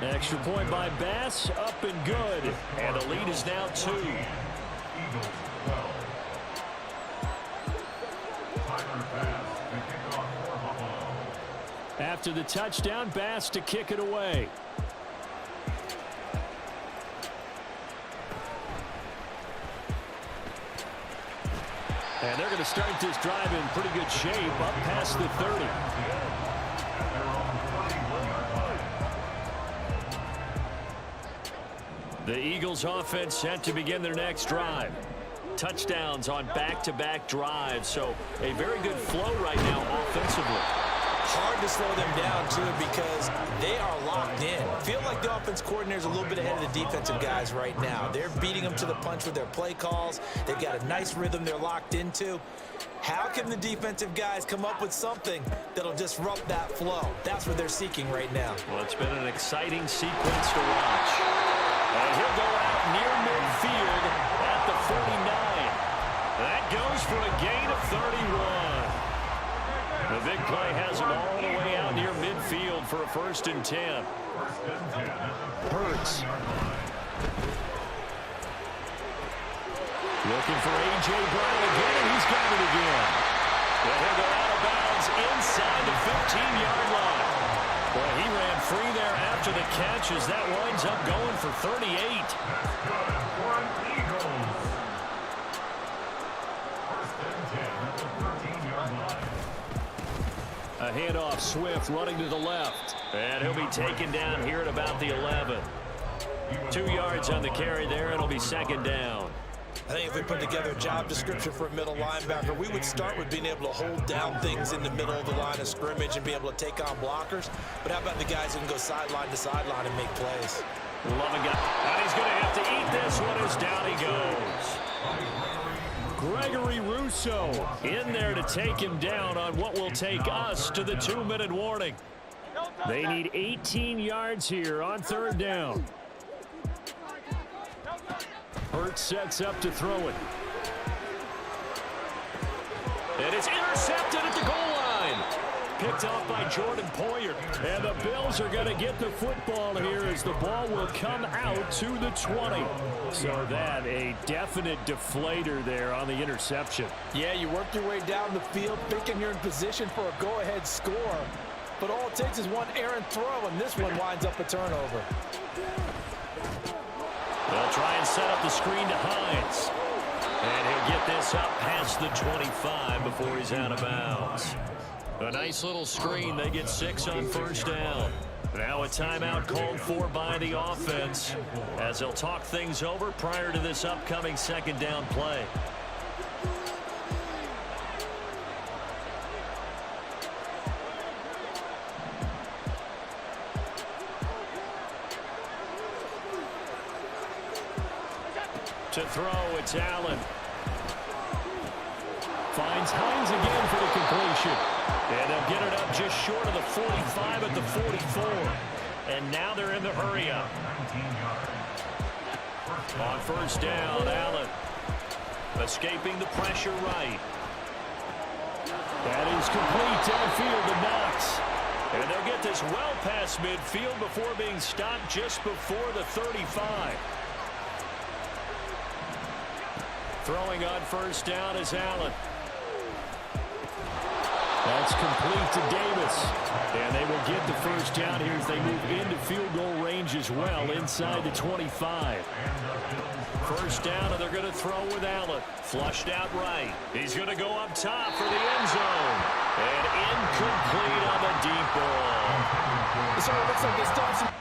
Extra point by Bass, up and good. And the lead is now 2. Eagles 12. Tyler Bass, the kickoff for Buffalo. After the touchdown, Bass to kick it away. And they're going to start this drive in pretty good shape, up past the 30. The Eagles offense set to begin their next drive. Touchdowns on back-to-back drives, so a very good flow right now offensively. Hard to slow them down, too, because they are locked in. Feel like the offense coordinator is a little bit ahead of the defensive guys right now. They're beating them to the punch with their play calls. They've got a nice rhythm they're locked into. How can the defensive guys come up with something that'll disrupt that flow? That's what they're seeking right now. Well, it's been an exciting sequence to watch. And he'll go out near midfield at the 49. That goes for a gain of 31. The big play has him all the way out near midfield for a 1st and 10. Hurts. Looking for A.J. Browne again. He's got it again. Well, he'll go out of bounds inside the 15-yard line. Boy, he ran free there after the catch as that winds up going for 38. That's good for an Eagles. 1st and 10 at the 13-yard line. A handoff, Swift running to the left. And he'll be taken down here at about the 11. 2 yards on the carry there, and it'll be 2nd down. I think if we put together a job description for a middle linebacker, we would start with being able to hold down things in the middle of the line of scrimmage and be able to take on blockers. But how about the guys who can go sideline to sideline and make plays? Loving it. And he's going to have to eat this one as down he goes. Gregory Rousseau in there to take him down on what will take us to the 2-minute warning. They need 18 yards here on 3rd down. Hurts sets up to throw it. And it's intercepted at the goal line. Picked off by Jordan Poyer. And the Bills are going to get the football here as the ball will come out to the 20. So that a definite deflator there on the interception. Yeah, you work your way down the field thinking you're in position for a go-ahead score. But all it takes is one errant throw, and this one winds up a turnover. They'll try and set up the screen to Hines. And he'll get this up past the 25 before he's out of bounds. A nice little screen. They get 6 on 1st down. Now a timeout called for by the offense as they'll talk things over prior to this upcoming 2nd down play. To throw, it's Allen. Finds Hines again for the completion. And they'll get it up just short of the 45 at the 44. And now they're in the hurry-up. On 1st down, Allen. Escaping the pressure right. That is complete downfield to Knox. And they'll get this well past midfield before being stopped just before the 35. Throwing on 1st down is Allen. That's complete to Davis. And they will get the 1st down here as they move into field goal range as well inside the 25. 1st down, and they're going to throw with Allen. Flushed out right. He's going to go up top for the end zone. And incomplete on the deep ball. So it looks like they stopped some